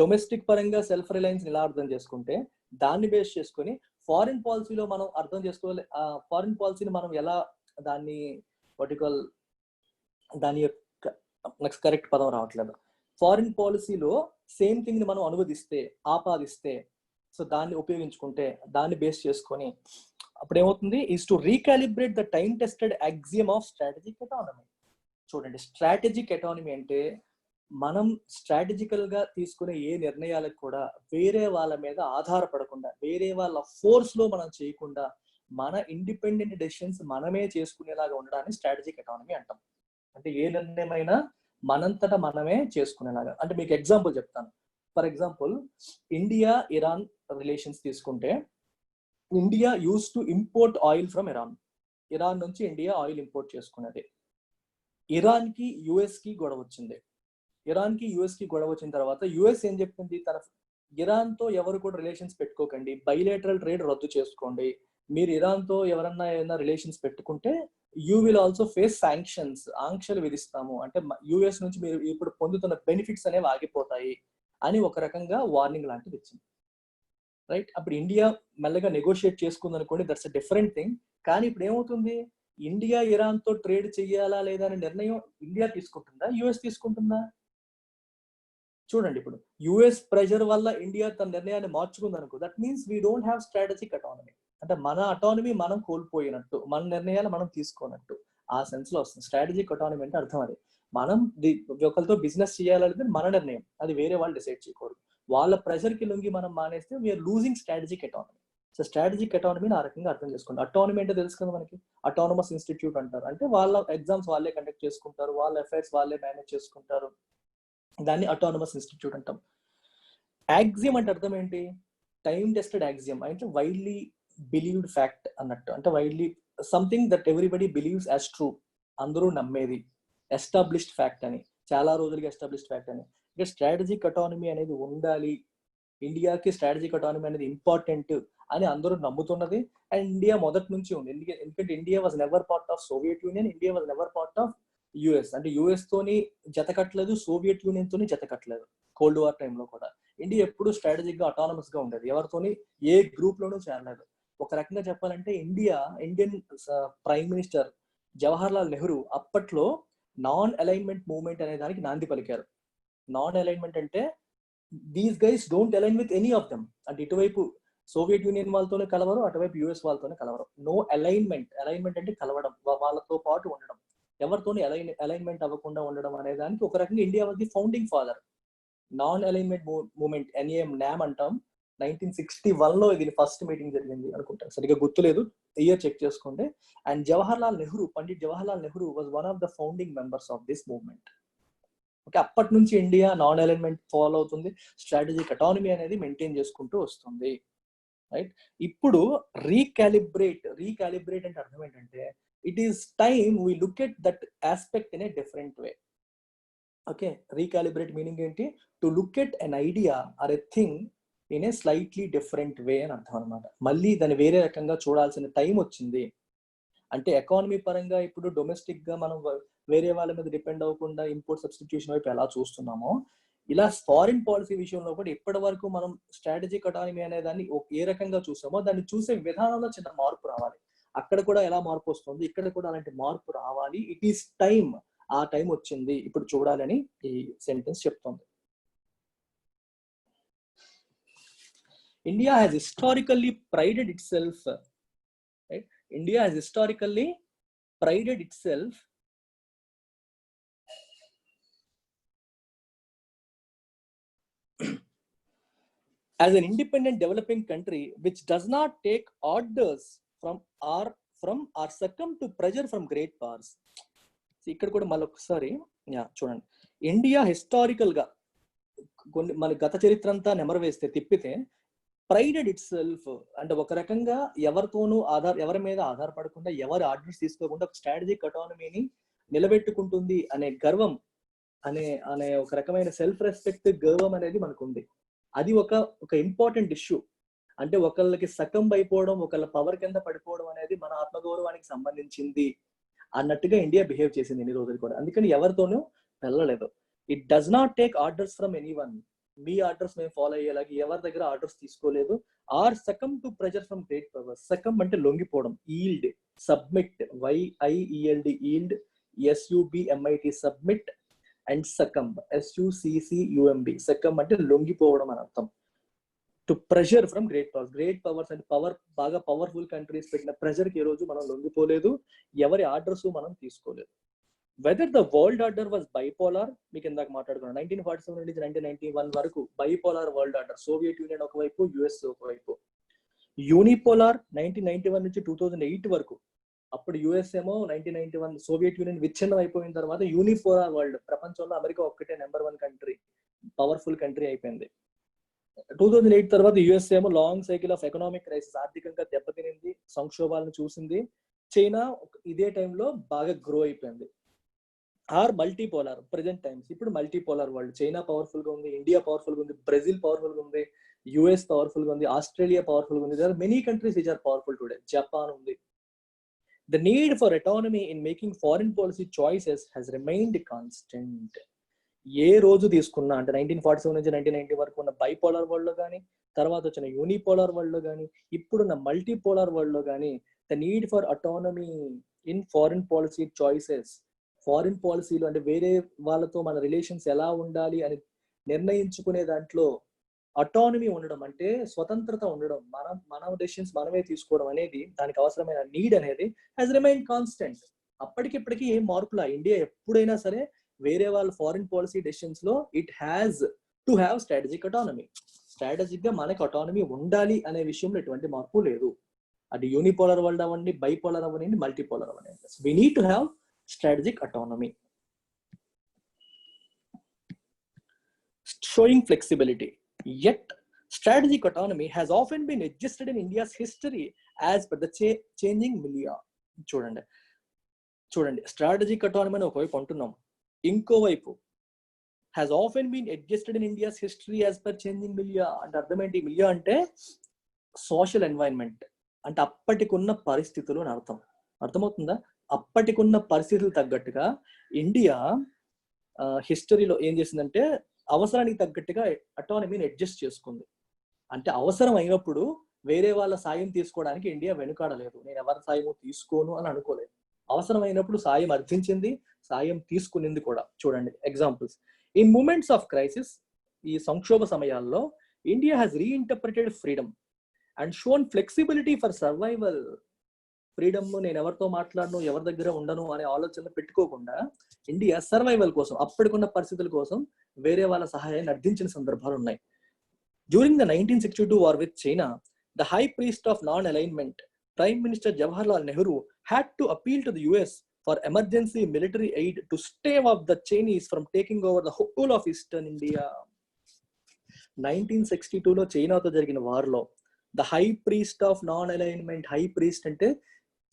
డొమెస్టిక్ పరంగా సెల్ఫ్ రిలయన్స్ ఎలా అర్థం చేసుకుంటే, దాన్ని బేస్ చేసుకొని ఫారిన్ పాలసీలో మనం అర్థం చేసుకోవాలి. ఫారిన్ పాలసీని మనం ఎలా దాన్ని పర్టికులర్, దాని యొక్క నెక్స్ట్ కరెక్ట్ పదం రావట్లేదు, ఫారిన్ పాలసీలో సేమ్ థింగ్ ని మనం అనువదిస్తే, ఆపాదిస్తే, సో దాన్ని ఉపయోగించుకుంటే, దాన్ని బేస్ చేసుకొని అప్పుడు ఏమవుతుంది is to recalibrate the time tested axiom of strategic economy. చూడండి, స్ట్రాటజిక్ ఎకానమీ అంటే మనం స్ట్రాటజికల్ గా తీసుకునే ఏ నిర్ణయాలకు కూడా వేరే వాళ్ళ మీద ఆధారపడకుండా, వేరే వాళ్ళ ఫోర్స్ లో మనం చేయకుండా మన ఇండిపెండెంట్ డెసిషన్స్ మనమే చేసుకునేలాగా ఉండడాన్ని స్ట్రాటజిక్ ఎకానమీ అంటాం. అంటే ఏ నిర్ణయమైనా మనంతటా మనమే చేసుకునేలాగా. అంటే మీకు ఎగ్జాంపుల్ చెప్తాను. For example, India Iran relations తీసుకుంటే, India use to import oil from Iran. Iran నుంచి ఇండియా ఆయిల్ ఇంపోర్ట్ చేసుకునేది. ఇరాన్ కి యుఎస్ కి గొడవ వచ్చింది. ఇరాన్ కి యుఎస్ కి గొడవ వచ్చిన తర్వాత యుఎస్ ఏం చెప్పింది, తన ఇరాన్ తో ఎవరు కూడా రిలేషన్స్ పెట్టుకోకండి, బైలేటరల్ ట్రేడ్ రద్దు చేసుకోండి, మీరు ఇరాన్ తో ఎవరన్నా ఏదైనా రిలేషన్స్ పెట్టుకుంటే you will also face sanctions, ఆంక్షలు విధిస్తాము, అంటే యుఎస్ నుంచి మీరు ఇప్పుడు పొందుతున్న బెనిఫిట్స్ అనేవి ఆగిపోతాయి అని ఒక రకంగా వార్నింగ్ లాంటిది ఇచ్చింది. రైట్, అప్పుడు ఇండియా మెల్లగా నెగోషియేట్ చేసుకుంది అనుకోండి, దట్స్ అ డిఫరెంట్ థింగ్. కానీ ఇప్పుడు ఏమవుతుంది, ఇండియా ఇరాన్ తో ట్రేడ్ చేయాలా లేదా అనే నిర్ణయం ఇండియా తీసుకుంటుందా, యుఎస్ తీసుకుంటుందా? చూడండి, ఇప్పుడు యుఎస్ ప్రెషర్ వల్ల ఇండియా తన నిర్ణయాన్ని మార్చుకుంది అనుకో, that means we don't have strategic autonomy. అంటే మన అటానమీ మనం కోల్పోయినట్టు, మన నిర్ణయాలు మనం తీసుకోనట్టు, ఆ సెన్స్ లో వస్తుంది. స్ట్రాటజిక్ అటానమీ అంటే అర్థం అది, మనం ఒకరితో బిజినెస్ చేయాలనేది మన నిర్ణయం, అది వేరే వాళ్ళు డిసైడ్ చేయకూడదు. వాళ్ళ ప్రెషర్ కి లొంగి మనం మానేస్తే we're losing strategic autonomy. So strategic అటానమీని ఆ రకంగా అర్థం చేసుకోండి. అటానమీ అంటే తెలుసు కదా మనకి, అటానమస్ ఇన్స్టిట్యూట్ అంటారు. అంటే వాళ్ళ ఎగ్జామ్స్ వాళ్ళే కండక్ట్ చేసుకుంటారు, వాళ్ళ అఫైర్స్ వాళ్ళే మేనేజ్ చేసుకుంటారు, దాన్ని అటానమస్ ఇన్స్టిట్యూట్ అంటాం. యాక్సియం అంటే అర్థం ఏంటి, టైం టెస్టెడ్ యాక్సియం అంటే వైడ్లీ బిలీవ్డ్ ఫ్యాక్ట్ అన్నట్టు. అంటే widely something that everybody believes as true, అందరూ నమ్మేది, ఎస్టాబ్లిష్డ్ ఫ్యాక్ట్ అని, చాలా రోజులుగా ఎస్టాబ్లిష్డ్ ఫ్యాక్ట్ అని. అంటే స్ట్రాటజిక్ అటానమీ అనేది ఉండాలి, ఇండియాకి స్ట్రాటజిక్ అటానమీ అనేది ఇంపార్టెంట్ అని అందరూ నమ్ముతున్నది. అండ్ ఇండియా మొదటి నుంచి ఉంది, ఎందుకంటే India was never part of Soviet union, India was never part of US. అంటే యుఎస్ తోని జత కట్టలేదు, సోవియట్ యూనియన్ తోని జత కట్టలేదు. కోల్డ్ వార్ టైంలో కూడా ఇండియా ఎప్పుడు స్ట్రాటజిక్ గా అటానమస్ గా ఉండేది, ఎవరితోని ఏ గ్రూప్ లోనూ చేరలేదు. ఒక రకంగా చెప్పాలంటే Indian prime minister Jawahar Lal Nehru అప్పట్లో నాన్ అలైన్మెంట్ మూవ్మెంట్ అనే దానికి నాంది పలికారు. నాన్ అలైన్మెంట్ అంటే these guys don't align with any of them. అంటే ఇటువైపు సోవియట్ యూనియన్ వాళ్ళతోనే కలవరు, అటువైపు యుఎస్ వాళ్ళతోనే కలవరు. No alignment. అలైన్మెంట్ అంటే కలవడం, వాళ్ళతో పాటు ఉండడం, ఎవరితోని అలైన్మెంట్ అవ్వకుండా ఉండడం అనే దానికి ఒక రకంగా India was the founding father. Non alignment movement, NAM అంటాం. 1961 లో ఇది ఫస్ట్ మీటింగ్ జరిగింది అనుకుంటాను, సరిగ్గా గుర్తులేదు, ఇయర్ చెక్ చేసుకోండి. And Pandit Jawahar Lal Nehru was one of the founding members of this movement. Okay, అప్పటి నుంచి ఇండియా నాన్ అలైన్మెంట్ ఫాలో అవుతుంది, స్ట్రాటజిక్ అటానమీ అనేది మెయింటైన్ చేసుకుంటూ వస్తుంది. రైట్, ఇప్పుడు రీకాలిబ్రేట్ అంటే అర్థం ఏంటంటే, it is time we look at that aspect in a different way. Okay, recalibrate meaning ఏంటి, to look at an idea or a thing in a slightly different way అని అర్థం అనమాట. మళ్ళీ దాన్ని వేరే రకంగా చూడాల్సిన టైం వచ్చింది. అంటే ఎకానమీ పరంగా ఇప్పుడు డొమెస్టిక్ గా మనం వేరే వాళ్ళ మీద డిపెండ్ అవ్వకుండా ఇంపోర్ట్ సబ్స్టిట్యూషన్ వైపు ఎలా చూస్తున్నామో, ఇలా ఫారిన్ పాలసీ విషయంలో కూడా ఇప్పటి వరకు మనం స్ట్రాటజిక్ అటానమీ అనే దాన్ని ఏ రకంగా చూసామో దాన్ని చూసే విధానంలో చిన్న మార్పు రావాలి. అక్కడ కూడా ఎలా మార్పు వస్తుంది, ఇక్కడ కూడా అలాంటి మార్పు రావాలి. ఇట్ ఈస్ టైమ్, ఆ టైం వచ్చింది ఇప్పుడు చూడాలని ఈ సెంటెన్స్ చెప్తుంది. India has historically prided itself, right, India has historically prided itself as an independent developing country which does not take orders from or succumb to pressure from great powers. ఇక్కడ కూడా మళ్ళీ ఒకసారి చూడండి, India historical గా మన గత చరిత్ర అంతా నెమరు వేస్తే తిప్పితే, ప్రైడెడ్ ఇట్ సెల్ఫ్ అంటే ఒక రకంగా ఎవరి మీద ఆధారపడకుండా, ఎవరి ఆర్డర్స్ తీసుకోకుండా ఒక స్ట్రాటజిక్ అటానమీని నిలబెట్టుకుంటుంది అనే గర్వం, అనే ఒక రకమైన సెల్ఫ్ రెస్పెక్ట్, గర్వం అనేది మనకుంది. అది ఒక ఇంపార్టెంట్ ఇష్యూ. అంటే ఒకళ్ళకి సకంబ్ అయిపోవడం, ఒకళ్ళ పవర్ కింద పడిపోవడం అనేది మన ఆత్మగౌరవానికి సంబంధించింది అన్నట్టుగా ఇండియా బిహేవ్ చేసింది ఇన్ని రోజులు కూడా. అందుకని ఎవరితోనూ వెళ్ళలేదు. It does not take orders from anyone. మీ ఆర్డర్స్ మేము ఫాలో అయ్యేలాగా ఎవరి దగ్గర ఆర్డర్స్ తీసుకోలేదు. Or succumb to pressure from great powers. Succumb అంటే లొంగిపోవడం, yield, submit, YIELD, yield, SUBMIT, submit, and succumb, SUCCUMB, succumb అంటే లొంగిపోవడం అని అర్థం. To pressure from great powers అంటే బాగా పవర్ఫుల్ కంట్రీస్ పెట్టిన ప్రెషర్కి ఈ రోజు మనం లొంగిపోలేదు, ఎవరి ఆర్డర్స్ మనం తీసుకోలేదు. Whether the world order was bipolar, మీకు ఇందాక మాట్లాడుకున్నాం 1947 నుంచి 1991 వరకు bipolar world order, Soviet Union ఒకవైపు, యుఎస్ ఒకవైపు. యూనిపోలార్ 1991 నుంచి 2008 వరకు, అప్పుడు యుఎస్ ఏమో 1991 సోవియట్ యూనియన్ విచ్ఛిన్నం అయిపోయిన తర్వాత యూనిపోలార్ వరల్డ్, ప్రపంచంలో అమెరికా ఒక్కటే నెంబర్ 1 కంట్రీ, పవర్ఫుల్ కంట్రీ అయిపోయింది. 2008 తర్వాత యుఎస్ ఏమో long cycle of economic crisis, ఆర్థికంగా దెబ్బతినింది, సంక్షోభాలను చూసింది. చైనా ఇదే టైంలో బాగా గ్రో అయిపోయింది. ఆర్ మల్టీపోలార్ ప్రెజెంట్ టైమ్స్, ఇప్పుడు మల్టీపోలార్ వరల్డ్, చైనా పవర్ఫుల్ గా ఉంది, ఇండియా పవర్ఫుల్ గా ఉంది, బ్రెజిల్ పవర్ఫుల్ గా ఉంది, యుఎస్ పవర్ఫుల్ గా ఉంది, ఆస్ట్రేలియా పవర్ఫుల్ గా ఉంది. There are many countries which are powerful today, Japan ఉంది. The need for autonomy in making foreign policy choices has remained constant. ఏ రోజు తీసుకున్నా అంటే 1947 నుంచి 1990 వరకు ఉన్న బైపోలార్ వరల్డ్ లో కానీ, తర్వాత వచ్చిన యూనిపోలార్ వరల్డ్ లో కానీ, ఇప్పుడున్న మల్టీపోలార్ వరల్డ్ లో కానీ, the need for autonomy in foreign policy choices, foreign పాలసీలు అంటే వేరే వాళ్ళతో మన రిలేషన్స్ ఎలా ఉండాలి అని నిర్ణయించుకునే దాంట్లో అటానమీ ఉండడం, అంటే స్వతంత్రత ఉండడం, మన డెసిషన్స్ మనమే తీసుకోవడం అనేది, దానికి అవసరమైన నీడ్ అనేది హ్యాస్ రిమైన్డ్ కాన్స్టెంట్. అప్పటికిప్పటికీ ఏం మార్పులా, ఇండియా ఎప్పుడైనా సరే వేరే వాళ్ళ ఫారిన్ పాలసీ డెసిషన్స్ లో it has to have strategic autonomy. Strategic గా మనకి అటానమీ ఉండాలి అనే విషయంలో ఎటువంటి మార్పు లేదు. అది యూనిపోలర్ వరల్డ్ అవ్వండి, బైపోలర్ అవ్వండి, మల్టీపోలర్ అవ్వండి, we need to have strategic autonomy. Showing flexibility. Yet, strategic autonomy has often been adjusted in India's history as per the changing milieu. చూడండి స్ట్రాటజిక్ అటానమీ అని ఒకవైపు అంటున్నాం, ఇంకోవైపు has often been adjusted in India's history as per changing milieu. అంటే అర్థమేంటి? మిలియా అంటే social environment, అంటే అప్పటికున్న పరిస్థితులు అని అర్థమవుతుందా? అప్పటికున్న పరిస్థితులు తగ్గట్టుగా ఇండియా హిస్టరీలో ఏం చేసిందంటే అవసరానికి తగ్గట్టుగా అటానమీని అడ్జస్ట్ చేసుకుంది. అంటే అవసరం అయినప్పుడు వేరే వాళ్ళ సాయం తీసుకోవడానికి ఇండియా వెనుకాడలేదు, నేను ఎవరి సాయము తీసుకోను అని అనుకోలేదు. అవసరమైనప్పుడు సాయం అర్థించింది, సాయం తీసుకునింది కూడా. చూడండి examples. In moments of crisis, ఈ సంక్షోభ సమయాల్లో India has reinterpreted freedom and shown flexibility for survival. Freedom, నేను ఎవరితో మాట్లాడను, ఎవరి దగ్గర ఉండను అనే ఆలోచన పెట్టుకోకుండా ఇండియా సర్వైవల్ కోసం, అప్పటికున్న పరిస్థితుల కోసం వేరే వాళ్ళ సహాయాన్ని అర్థించిన సందర్భాలు ఉన్నాయి. During the 1962 war with China, the high priest of non alignment, prime minister Jawaharlal Nehru had to appeal to the US for emergency military aid to stave off the Chinese from taking over the whole of eastern India. 1962లో చైనాతో జరిగిన వార్లో the high priest of non alignment, high priest అంటే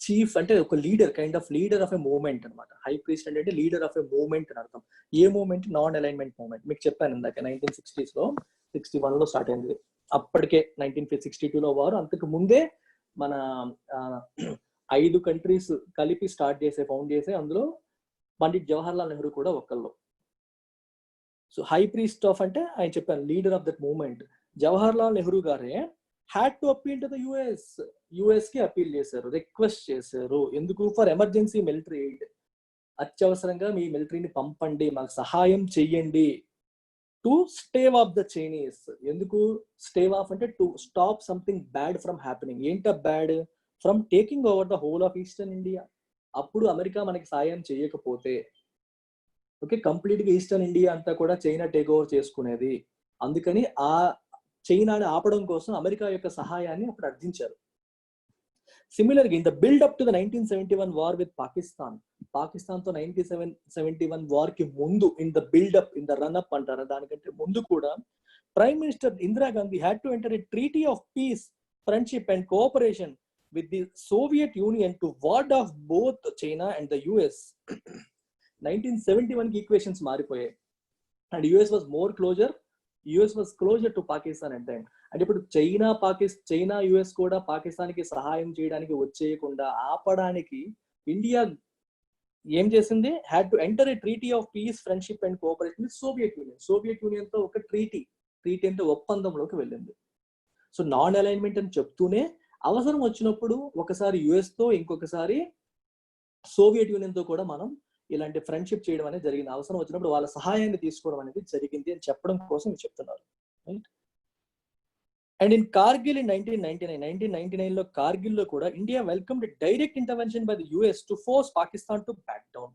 chief, అంటే ఒక leader, kind of leader of a movement అనమాట. High priest అంటే leader of a movement అని అర్థం. ఏ మూవ్మెంట్? Non alignment movement. మీకు చెప్పాను ఇందాక 1960s లో 61లో స్టార్ట్ అయింది. అప్పటికే 1962లో వారు, అంతకు ముందే మన 5 కంట్రీస్ కలిపి ఫౌండ్ చేసే అందులో పండిట్ జవహర్లాల్ నెహ్రూ కూడా ఒకళ్ళు. సో హై ప్రీస్ట్ ఆఫ్ అంటే ఆయన చెప్పాను leader of that movement. Jawaharlal Nehru గారే had to appeal to the US కి అపీల్ చేశారు, రిక్వెస్ట్ చేశారు. ఎందుకు? ఫర్ ఎమర్జెన్సీ మిలిటరీ ఎయిడ్, అత్యవసరంగా మీ మిలిటరీని పంపండి, మాకు సహాయం చెయ్యండి. To stave off the Chinese. ఎందుకు స్టేవ్ ఆఫ్ అంటే to stop something bad from happening. ఏంట bad? From taking over the whole of eastern India. అప్పుడు అమెరికా మనకి సాయం చేయకపోతే, ఓకే, కంప్లీట్ గా ఈస్టర్న్ ఇండియా అంతా కూడా చైనా టేక్ ఓవర్ చేసుకునేది. అందుకని ఆ చైనాని ఆపడం కోసం అమెరికా యొక్క సహాయాన్ని అప్పుడు అర్థించారు. సిమిలర్గా in the build up to the 1971 war with Pakistan, పాకిస్తాన్తో 1971 వార్ కి ముందు, in the buildup, in the run up అంటారు, దానికంటే ముందు కూడా Prime Minister Indira Gandhi had to enter a treaty of peace, friendship and cooperation with the Soviet Union to ward off both China and the US. 1971 కి equations మారిపోయాయి and US was closer to Pakistan at time. అంటే ఇప్పుడు China US కూడా పాకిస్తాన్కి సహాయం చేయడానికి వచ్చేయకుండా ఆపడానికి India ఏం చేసింది? Had to enter a treaty of peace, friendship and cooperation with Soviet union తో ఒక ట్రీటీ అంటే ఒప్పందంలోకి వెళ్ళింది. సో నాన్ అలైన్మెంట్ అని చెప్తూనే అవసరం వచ్చినప్పుడు ఒకసారి యుఎస్ తో, ఇంకొకసారి సోవియట్ యూనియన్ తో కూడా మనం ఇలాంటి ఫ్రెండ్షిప్ చేయడం అనేది జరిగింది. అవసరం వచ్చినప్పుడు వాళ్ళ సహాయాన్ని తీసుకోవడం అనేది జరిగింది అని చెప్పడం కోసం చెప్తున్నారు. Right? And in Kargil in 1999 లో కార్గిల్ లో కూడా India welcomed direct intervention by the US to force Pakistan to back down.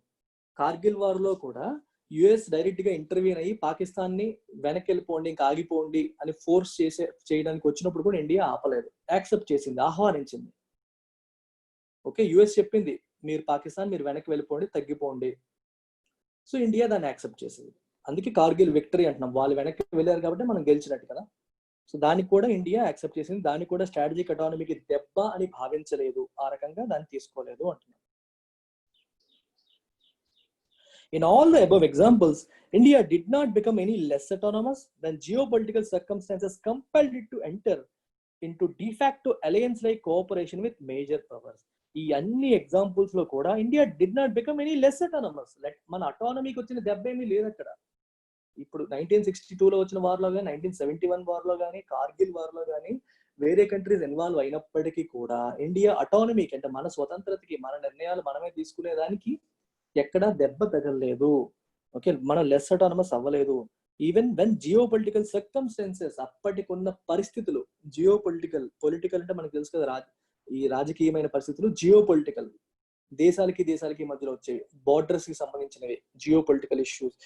Kargil war లో కూడా యుఎస్ డైరెక్ట్ గా ఇంటర్వ్యూన్ అయ్యి పాకిస్తాన్ ని వెనక్కి వెళ్ళిపోండి, ఇంకా ఆగిపోండి అని ఫోర్స్ చేయడానికి వచ్చినప్పుడు కూడా ఇండియా ఆపలేదు, యాక్సెప్ట్ చేసింది, ఆహ్వానించింది. ఓకే, యుఎస్ చెప్పింది మీరు పాకిస్తాన్ మీరు వెనక్కి వెళ్ళిపోండి, తగ్గిపోండి. సో ఇండియా దాన్ని యాక్సెప్ట్ చేసింది. అందుకే కార్గిల్ విక్టరీ అంటున్నాం, వాళ్ళు వెనక్కి వెళ్ళారు కాబట్టి మనం గెలిచినట్టు కదా. సో దానికి కూడా ఇండియా యాక్సెప్ట్ చేసింది, దాన్ని కూడా స్ట్రాటజిక్ అటానమీకి దెబ్బ అని భావించలేదు, ఆ రకంగా దాన్ని తీసుకోలేదు అంటున్నాం. In all the above examples, India did not become any less autonomous when geopolitical circumstances compelled it to enter into de facto alliance-like cooperation with major powers. ఈ అన్ని ఎగ్జాంపుల్స్ లో కూడా India did not become any less autonomous. Like మన అటానమీకి వచ్చిన దెబ్బ ఏమీ లేదు అక్కడ. ఇప్పుడు 1962లో వచ్చిన వార్లో కానీ, 1971 వార్లో కానీ, కార్గిల్ వార్లో కానీ వేరే కంట్రీస్ ఇన్వాల్వ్ అయినప్పటికీ కూడా ఇండియా అటానమీకి, అంటే మన స్వతంత్రతకి, మన నిర్ణయాలు మనమే తీసుకునేదానికి ఎక్కడా దెబ్బ తగలలేదు. ఓకే, మనం లెస్ అటానమస్ అవ్వలేదు. ఈవెన్ వెన్ జియోపొలిటికల్ సర్కమ్స్టెన్సెస్, అప్పటికున్న పరిస్థితులు, పొలిటికల్ అంటే మనకు తెలుసు కదా, ఈ రాజకీయమైన పరిస్థితులు, జియోపొలిటికల్ దేశాలకి మధ్యలో వచ్చేవి, బార్డర్స్ కి సంబంధించినవి, జియోపొలిటికల్ ఇష్యూస్,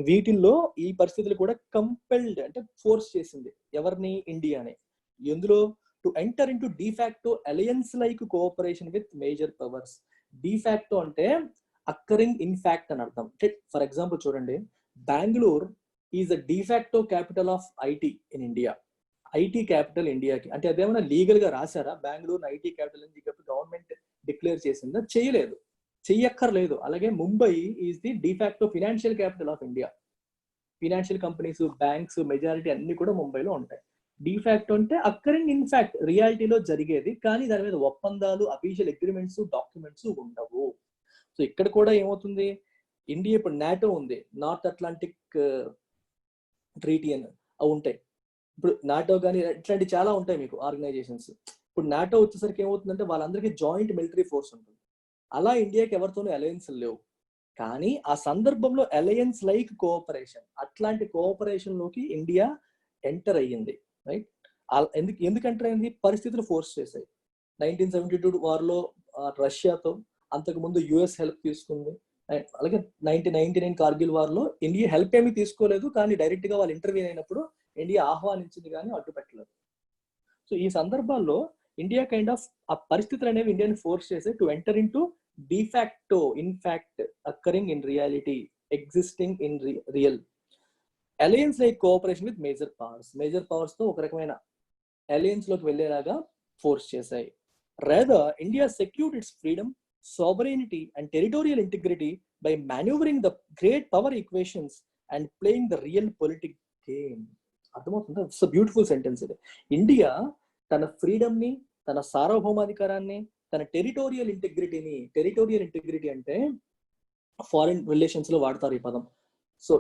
వీటిల్లో ఈ పరిస్థితులు కూడా కంపెల్డ్ అంటే ఫోర్స్ చేసింది ఎవరిని, ఇండియాని. ఎందులో, to enter into de facto alliance like cooperation with major powers. De facto అంటే అక్కరింగ్ ఇన్ ఫ్యాక్ట్ అని అర్థం. ఫర్ ఎగ్జాంపుల్ చూడండి, Bengaluru is the de facto capital of IT in India. IT capital ఇండియాకి, అంటే అదేమన్నా లీగల్ గా రాశారా బెంగళూరు ఐటీ క్యాపిటల్ అని చెప్పి గవర్నమెంట్ డిక్లేర్ చేసిందా? చేయలేదు, చెయ్యక్కర్లేదు. అలాగే Mumbai is the de facto financial capital of India. Financial companies, banks majority అన్ని కూడా ముంబైలో ఉంటాయి. డిఫాక్టో అంటే అక్కరింగ్ ఇన్ ఫ్యాక్ట్, రియాలిటీలో జరిగేది, కానీ దాని మీద ఒప్పందాలు, అఫీషియల్ అగ్రిమెంట్స్, డాక్యుమెంట్స్ ఉండవు. సో ఇక్కడ కూడా ఏమవుతుంది, ఇండియా ఇప్పుడు నాటో ఉంది, నార్త్ అట్లాంటిక్ ట్రీటీ అని అవి ఉంటాయి. ఇప్పుడు నాటో కానీ ఇట్లాంటి చాలా ఉంటాయి మీకు ఆర్గనైజేషన్స్. ఇప్పుడు నాటో వచ్చేసరికి ఏమవుతుందంటే వాళ్ళందరికీ జాయింట్ మిలిటరీ ఫోర్స్ ఉంటుంది. అలా ఇండియాకి ఎవరితోనూ అలయన్స్ లేవు. కానీ ఆ సందర్భంలో అలయన్స్ లైక్ కోఆపరేషన్, అట్లాంటి కోఆపరేషన్ లోకి ఇండియా ఎంటర్ అయ్యింది. రైట్, ఎందుకు ఎంటర్ అయింది? పరిస్థితులు ఫోర్స్ చేశాయి. 1972 వార్లో రష్యాతో, అంతకు ముందు యుఎస్ హెల్ప్ తీసుకుంది. అలాగే 1999 కార్గిల్ వార్లో ఇండియా హెల్ప్ ఏమీ తీసుకోలేదు, కానీ డైరెక్ట్ గా వాళ్ళు ఇంటర్వ్యూన్ అయినప్పుడు ఇండియా ఆహ్వానించింది కానీ అడ్డుపెట్టలేదు. సో ఈ సందర్భాల్లో ఇండియా కైండ్ ఆఫ్ ఆ పరిస్థితులు అనేవి ఇండియాని ఫోర్స్ చేసి to enter in to de facto in fact occurring in reality existing in real alliance like cooperation with major powers. Major powers తో ఒక రకమైన అలయన్స్ లోకి వెళ్ళేలాగా ఫోర్స్ చేశాయి. Rather, India secured its freedom, sovereignty and territorial integrity by maneuvering the great power equations and playing the real political game. అర్థమవుతుందా? It's a beautiful sentence ఇది. India తన freedom ని, తన సార్వభౌమాధికారాన్ని, తన టెరిటోరియల్ ఇంటిగ్రిటీ అంటే ఫారిన్ రిలేషన్స్ లో వాడతారు ఈ పదం. సో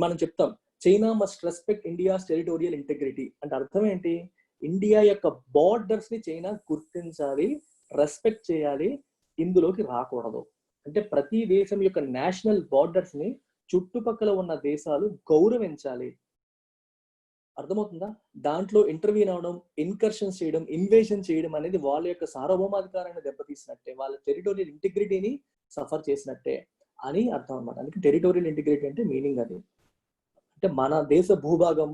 మనం చెప్తాం China must respect India's territorial integrity అంటే అర్థం ఏంటి? ఇండియా యొక్క బార్డర్స్ ని చైనా గుర్తించాలి, రెస్పెక్ట్ చేయాలి, ఇందులోకి రాకూడదు. అంటే ప్రతి దేశం యొక్క నేషనల్ బార్డర్స్ ని చుట్టుపక్కల ఉన్న దేశాలు గౌరవించాలి. అర్థమవుతుందా? దాంట్లో ఇంటర్వ్యూన్ అవడం, ఇన్కర్షన్స్ చేయడం, ఇన్వేషన్ చేయడం అనేది వాళ్ళ యొక్క సార్వభౌమాధికారాన్ని దెబ్బతీసినట్టే, వాళ్ళ టెరిటోరియల్ ఇంటిగ్రిటీని సఫర్ చేసినట్టే అని అర్థం అన్నమాట. అందుకే టెరిటోరియల్ ఇంటిగ్రిటీ అంటే మీనింగ్ అది. అంటే మన దేశ భూభాగం,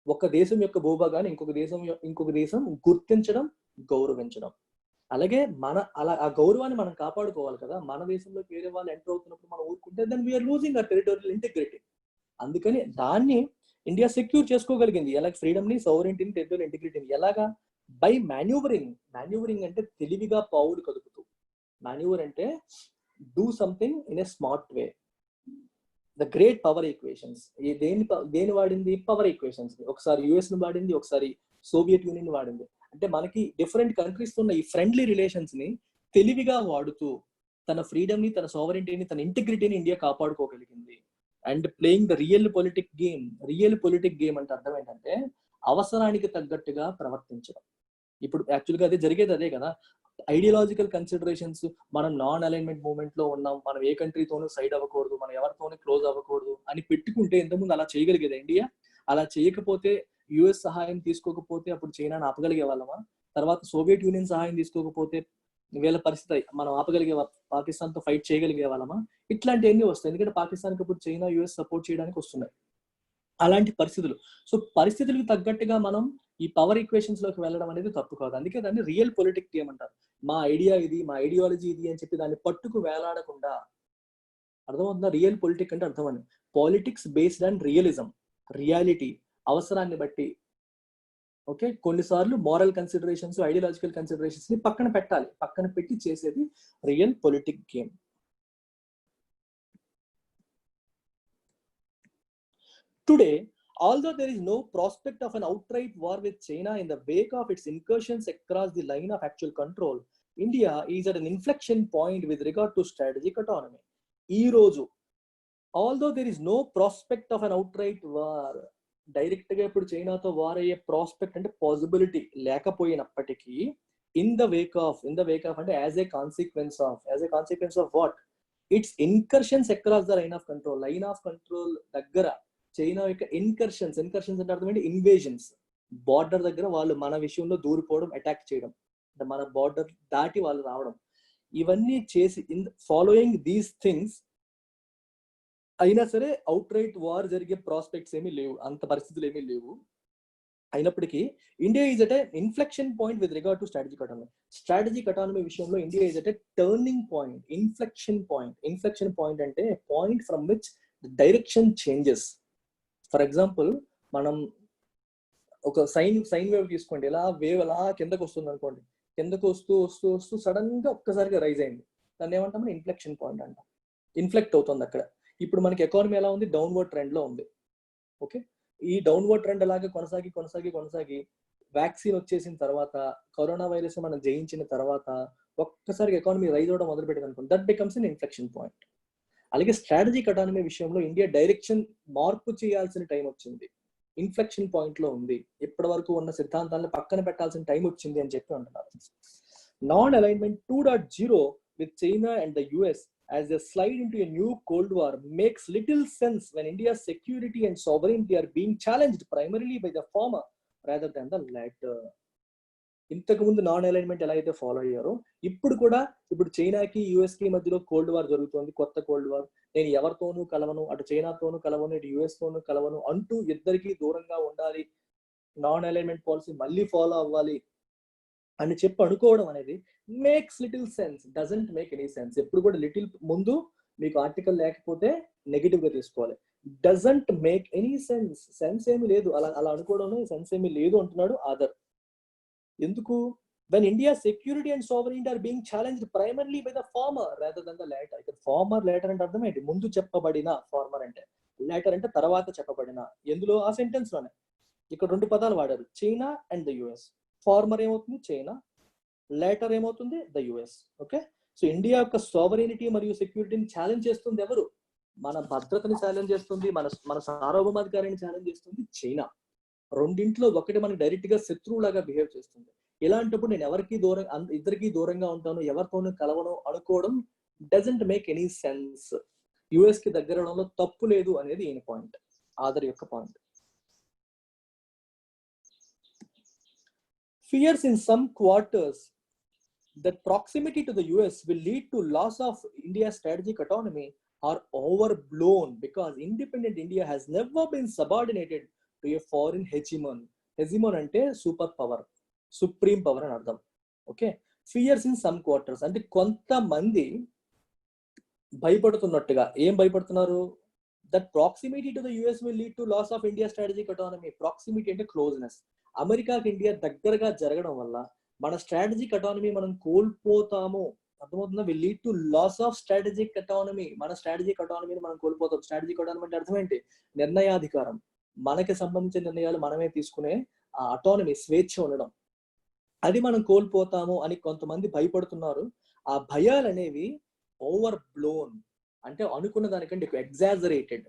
ఒక దేశం యొక్క భూభాగాన్ని ఇంకొక దేశం గుర్తించడం, గౌరవించడం. అలాగే ఆ గౌరవాన్ని మనం కాపాడుకోవాలి కదా. మన దేశంలోకి వేరే వాళ్ళు ఎంటర్ అవుతున్నప్పుడు మనం ఊరుకుంటే then we're losing our territorial integrity. అందుకని దాన్ని ఇండియా సెక్యూర్ చేసుకోగలిగింది. ఎలా? ఫ్రీడమ్ ని, సోవరెంటీని, టెరిటోరియల్ ఇంటిగ్రిటీని. ఎలాగా? బై మాన్యూవరింగ్ అంటే తెలివిగా పావులు కదుపుతూ. మాన్యూవర్ అంటే do something in a smart way. The great power equations. దేని వాడింది? Power equations. ఒకసారి యుఎస్ ని వాడింది, ఒకసారి సోవియట్ యూనియన్ వాడింది. అంటే మనకి డిఫరెంట్ కంట్రీస్ తో ఉన్న ఈ ఫ్రెండ్లీ రిలేషన్స్ ని తెలివిగా వాడుతూ తన ఫ్రీడమ్ ని, తన సోవరెంటీని, తన ఇంటిగ్రిటీని ఇండియా కాపాడుకోగలిగింది. And playing the realpolitik game అంటే అర్థం ఏంటంటే అవసరానికి తగ్గట్టుగా ప్రవర్తించడం. ఇప్పుడు యాక్చువల్గా అదే జరిగేది అదే కదా. ఐడియాలజికల్ కన్సిడరేషన్స్, మనం నాన్ అలైన్మెంట్ మూవ్మెంట్ లో ఉన్నాం, మనం ఏ కంట్రీతోనూ సైడ్ అవ్వకూడదు, మనం ఎవరితోనూ క్లోజ్ అవ్వకూడదు అని పెట్టుకుంటే ఇంతకుముందు అలా చేయగలిగేది ఇండియా. అలా చేయకపోతే యుఎస్ సహాయం తీసుకోకపోతే అప్పుడు చైనాను ఆపగలిగే వాళ్ళమా? తర్వాత సోవియట్ యూనియన్ సహాయం తీసుకోకపోతే వీళ్ళ పరిస్థితి మనం ఆపగలిగే పాకిస్తాన్తో ఫైట్ చేయగలిగే వాళ్ళమా? ఇట్లాంటివన్నీ వస్తాయి. ఎందుకంటే పాకిస్తాన్కి ఇప్పుడు చైనా యుఎస్ సపోర్ట్ చేయడానికి వస్తున్నాయి అలాంటి పరిస్థితులు. సో పరిస్థితులకు తగ్గట్టుగా మనం ఈ పవర్ ఈక్వేషన్స్ లోకి వెళ్ళడం అనేది తప్పు కాదు. అందుకే దాన్ని రియల్ పొలిటిక్ ఏమంటారు. మా ఐడియా ఇది, మా ఐడియాలజీ ఇది అని చెప్పి దాన్ని పట్టుకు వేలాడకుండా, అర్థమవుతుందా? రియల్ పొలిటిక్ అంటే అర్థమని politics based on realism, reality, అవసరాన్ని బట్టి. ఓకే, కొన్నిసార్లు మోరల్ కన్సిడరేషన్స్, ఐడియాలజికల్ కన్సిడరేషన్స్ ని పక్కన పెట్టాలి. పక్కన పెట్టి చేసేది real politic game. Today, although there is no prospect of an outright war with China in the wake of its incursions across the line of actual control, India is at an inflection point with regard to strategic autonomy. ఈ రోజు, although there is no prospect of an outright war, direct గా ఇప్పుడు చైనాతో war అయ్యే prospect అంటే possibility లేకపోయినప్పటికీ, in the wake of అంటే as a consequence of what? It's incursions across the line of control దగ్గర చైనా యొక్క ఇన్కర్షన్స్ అంటే అర్థం ఏంటి? ఇన్వేజన్స్. బార్డర్ దగ్గర వాళ్ళు మన విషయంలో దూరిపోవడం, అటాక్ చేయడం, అంటే మన బార్డర్ దాటి వాళ్ళు రావడం, ఇవన్నీ చేసి ఫాలోయింగ్ దీస్ థింగ్స్ అయినా సరే అవుట్ రైట్ వార్ జరిగే ప్రాస్పెక్ట్స్ ఏమీ లేవు, అంత పరిస్థితులు ఏమీ లేవు. అయినప్పటికీ India is at inflection point with regard to strategic autonomy విషయంలో India is at turning point, inflection point అంటే point from which direction changes. For example, మనం ఒక సైన్ వేవ్ తీసుకోండి. ఇలా వేవ్ అలా కిందకు వస్తుంది అనుకోండి, కిందకు వస్తూ సడన్ గా ఒక్కసారిగా రైజ్ అయింది. దాన్ని ఏమంటాం? ఇన్ఫ్లెక్షన్ పాయింట్ అంటాం. ఇన్ఫ్లెక్ట్ అవుతుంది అక్కడ. ఇప్పుడు మనకి ఎకానమీ ఎలా ఉంది? డౌన్వర్డ్ ట్రెండ్ లో ఉంది. ఓకే, ఈ డౌన్వర్డ్ ట్రెండ్ అలాగే కొనసాగి వ్యాక్సిన్ వచ్చేసిన తర్వాత, కరోనా వైరస్ మనం జయించిన తర్వాత ఒక్కసారిగా ఎకానమీ రైజ్ అవడం మొదలు పెట్టింది అనుకోండి, that becomes an inflection point. అలాగే స్ట్రాటజిక్ అటానమీ విషయంలో ఇండియా డైరెక్షన్ మార్పు చేయాల్సిన టైం వచ్చింది, ఇన్ఫ్లెక్షన్ పాయింట్ లో ఉంది. ఇప్పటి వరకు ఉన్న సిద్ధాంతాలను పక్కన పెట్టాల్సిన టైం వచ్చింది అని చెప్పి అంటున్నారు. Non alignment 2.0 with China and the US as they slide into a new Cold War makes little sense when India's security and sovereignty are being challenged primarily by the former rather than the latter. ఇంతకు ముందు non alignment ఎలా అయితే follow అయ్యారో, ఇప్పుడు చైనాకి US కి మధ్యలో cold war జరుగుతుంది, కొత్త కోల్డ్ వార్. నేను ఎవరితోనూ కలవను, అటు చైనాతోనూ కలవను, ఇటు యుఎస్ తోనూ కలవను అంటూ ఇద్దరికి దూరంగా ఉండాలి, నాన్ అలైన్మెంట్ పాలసీ మళ్ళీ ఫాలో అవ్వాలి అని చెప్పి అనుకోవడం అనేది makes little sense, doesn't make any sense. ఎప్పుడు కూడా లిటిల్ ముందు మీకు ఆర్టికల్ లేకపోతే నెగిటివ్ గా తీసుకోవాలి. డజంట్ మేక్ ఎనీ సెన్స్ ఏమి లేదు, అలా అనుకోవడంలో సెన్స్ ఏమి లేదు అంటున్నాడు ఆదర్. ఎందుకు? when India's security and sovereignty are being challenged primarily by the former rather than the latter. ఇక్కడ ఫార్మర్ లేటర్ అంటే అర్థం ఏంటి? ముందు చెప్పబడిన. ఫార్మర్ అంటే, లేటర్ అంటే తర్వాత చెప్పబడిన. ఎందులో? ఆ సెంటెన్స్ లోనే. ఇక్కడ రెండు పదాలు వాడారు, China and the US. Former ఏమవుతుంది? చైనా. లేటర్ ఏమవుతుంది? The US. Okay, so India యొక్క సోవరెనిటీ మరియు సెక్యూరిటీని ఛాలెంజ్ చేస్తుంది ఎవరు? మన భద్రతని ఛాలెంజ్ చేస్తుంది, మన సార్వభౌమాధికారాన్ని ఛాలెంజ్ చేస్తుంది చైనా. రెండింట్లో ఒకటి మనకి డైరెక్ట్ గా శత్రువులాగా బిహేవ్ చేస్తుంది. ఇలాంటప్పుడు నేను ఇద్దరికి దూరంగా ఉంటాను, ఎవరితోనూ కలవను అనుకోవడం doesn't make any sense. US కి దగ్గరలో తప్పు లేదు అనేది ఈయన పాయింట్, ఆదర్ యొక్క point. Fears in some quarters that proximity to the US will lead to loss of India's strategic autonomy are overblown because independent India has never been subordinated to a foreign hegemon. Hegemon అంటే super power, supreme power అని అర్థం. Okay, fears in some quarters అంటే కొంతమంది భయపడుతున్నట్టుగా. ఏం భయపడుతున్నారు? That proximity to the US will lead to loss of India strategic autonomy. Proximity అంటే closeness. అమెరికాకి ఇండియా దగ్గరగా జరగడం వల్ల మన స్ట్రాటజిక్ అటానమీ మనం కోల్పోతాము. అర్థమవుతుందా? Will lead to loss of strategic autonomy. మన స్ట్రాటజిక్ అటానమీని మనం కోల్పోతాం. స్ట్రాటజిక్ అటానమీ అంటే అర్థం ఏంటి? నిర్ణయాధికారం, మనకి సంబంధించిన నిర్ణయాలు మనమే తీసుకునే ఆ అటానమీ, స్వేచ్ఛ ఉండడం, అది మనం కోల్పోతాము అని కొంతమంది భయపడుతున్నారు. ఆ భయాలు అనేవి ఓవర్ బ్లోన్ అంటే అనుకున్న దానికంటే ఎక్కువ, ఎగ్జాజరేటెడ్,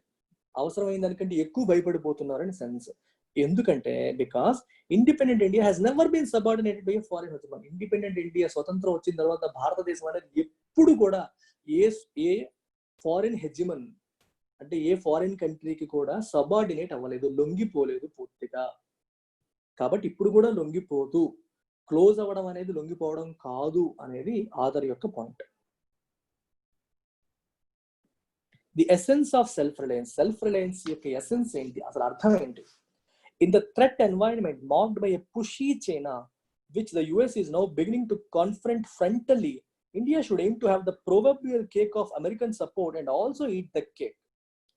అవసరమైన దానికంటే ఎక్కువ భయపడిపోతున్నారు అని సెన్స్. ఎందుకంటే because independent India has never been subordinated by foreign hegemon. Independent India స్వతంత్రం వచ్చిన తర్వాత భారతదేశం అనేది ఎప్పుడు కూడా ఏ ఫారిన్ హెజిమన్ అంటే ఏ ఫారిన్ కంట్రీకి కూడా సబార్డినేట్ అవ్వలేదు, లొంగిపోలేదు పూర్తిగా. కాబట్టి ఇప్పుడు కూడా లొంగిపోదు, క్లోజ్ అవ్వడం అనేది లొంగిపోవడం కాదు అనేది ఆథర్ యొక్క point. The essence of self Reliance యొక్క ఎసెన్స్ ఏంటి, అసలు అర్థం ఏంటి? In the threat environment marked by a pushy China, which the US is now beginning to confront frontally, India should aim to have the proverbial cake of American support and also eat the cake.